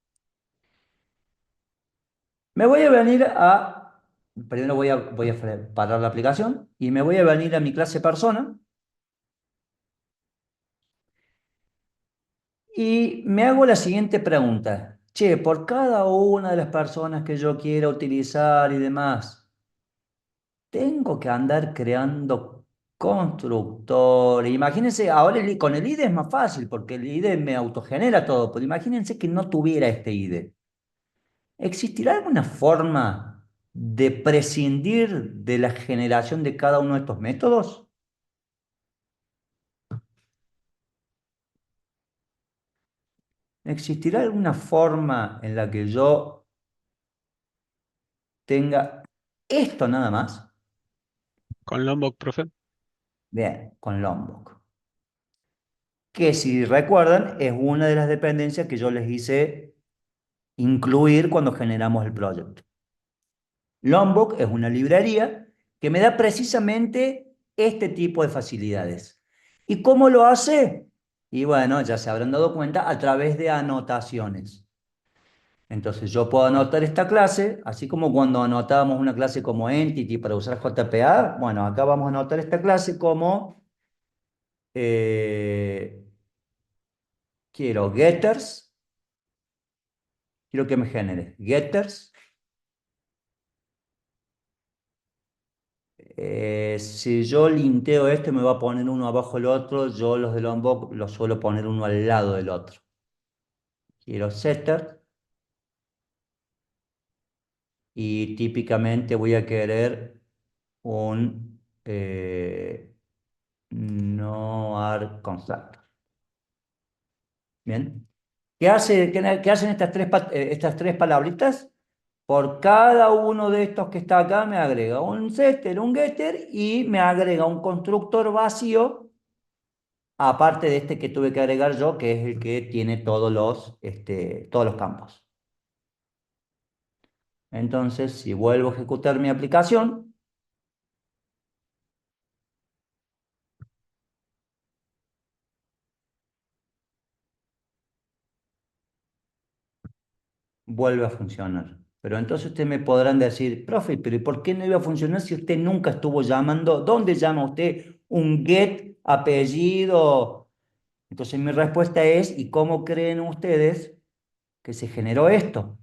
me voy a venir a, primero voy a parar la aplicación y me voy a venir a mi clase persona y me hago la siguiente pregunta. Che, por cada una de las personas que yo quiera utilizar y demás, tengo que andar creando constructor. Imagínense, ahora con el IDE es más fácil porque el IDE me autogenera todo, pero imagínense que no tuviera este IDE. ¿Existirá alguna forma de prescindir de la generación de cada uno de estos métodos? ¿Existirá alguna forma en la que yo tenga esto nada más? Con Lombok, profe. Bien, con Lombok. Que si recuerdan es una de las dependencias que yo les hice incluir cuando generamos el proyecto. Lombok es una librería que me da precisamente este tipo de facilidades. ¿Y cómo lo hace? Y bueno, ya se habrán dado cuenta a través de anotaciones. Entonces yo puedo anotar esta clase, así como cuando anotábamos una clase como Entity para usar JPA, bueno, acá vamos a anotar esta clase como eh, quiero getters, quiero que me genere getters. Si yo linteo este, me va a poner uno abajo del otro. Yo los de Lombok los suelo poner uno al lado del otro. Quiero setter. Y típicamente voy a querer un no arg constructor. Bien. ¿Qué hacen estas tres palabritas? Por cada uno de estos que está acá me agrega un setter, un getter y me agrega un constructor vacío, aparte de este que tuve que agregar yo, que es el que tiene todos los campos. Entonces, si vuelvo a ejecutar mi aplicación, vuelve a funcionar. Pero entonces ustedes me podrán decir, profe, pero ¿y por qué no iba a funcionar si usted nunca estuvo llamando? ¿Dónde llama usted un get apellido? Entonces mi respuesta es, ¿y cómo creen ustedes que se generó esto?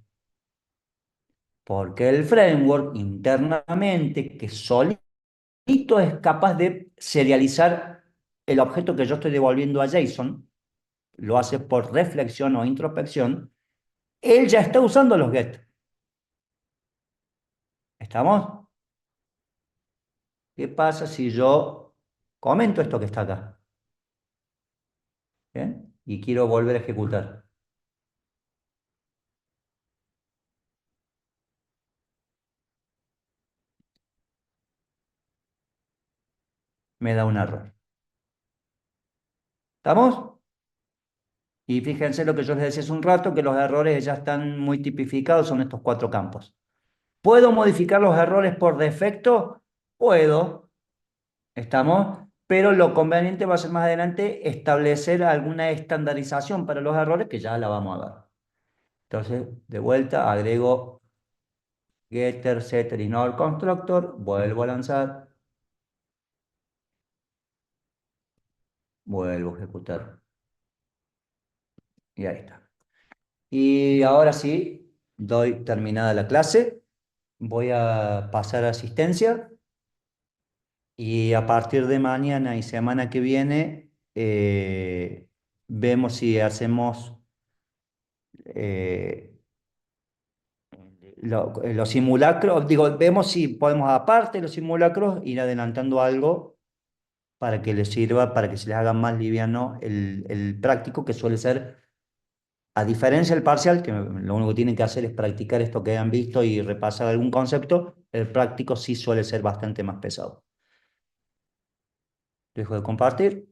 Porque el framework internamente, que solito es capaz de serializar el objeto que yo estoy devolviendo a JSON, lo hace por reflexión o introspección, él ya está usando los get. ¿Estamos? ¿Qué pasa si yo comento esto que está acá? ¿Bien? Y quiero volver a ejecutar. Me da un error. ¿Estamos? Y fíjense lo que yo les decía hace un rato, que los errores ya están muy tipificados, son estos 4 campos. ¿Puedo modificar los errores por defecto? Puedo, ¿estamos? Pero lo conveniente va a ser más adelante establecer alguna estandarización para los errores que ya la vamos a ver. Entonces, de vuelta, agrego getter, setter, ignore constructor, vuelvo a lanzar, vuelvo a ejecutar. Y ahí está. Y ahora sí, doy terminada la clase. Voy a pasar a asistencia. Y a partir de mañana y semana que viene, vemos si hacemos eh, los simulacros, digo, vemos si podemos aparte de los simulacros ir adelantando algo para que les sirva, para que se les haga más liviano el práctico, que suele ser, a diferencia del parcial, que lo único que tienen que hacer es practicar esto que han visto y repasar algún concepto, el práctico sí suele ser bastante más pesado. Dejo de compartir.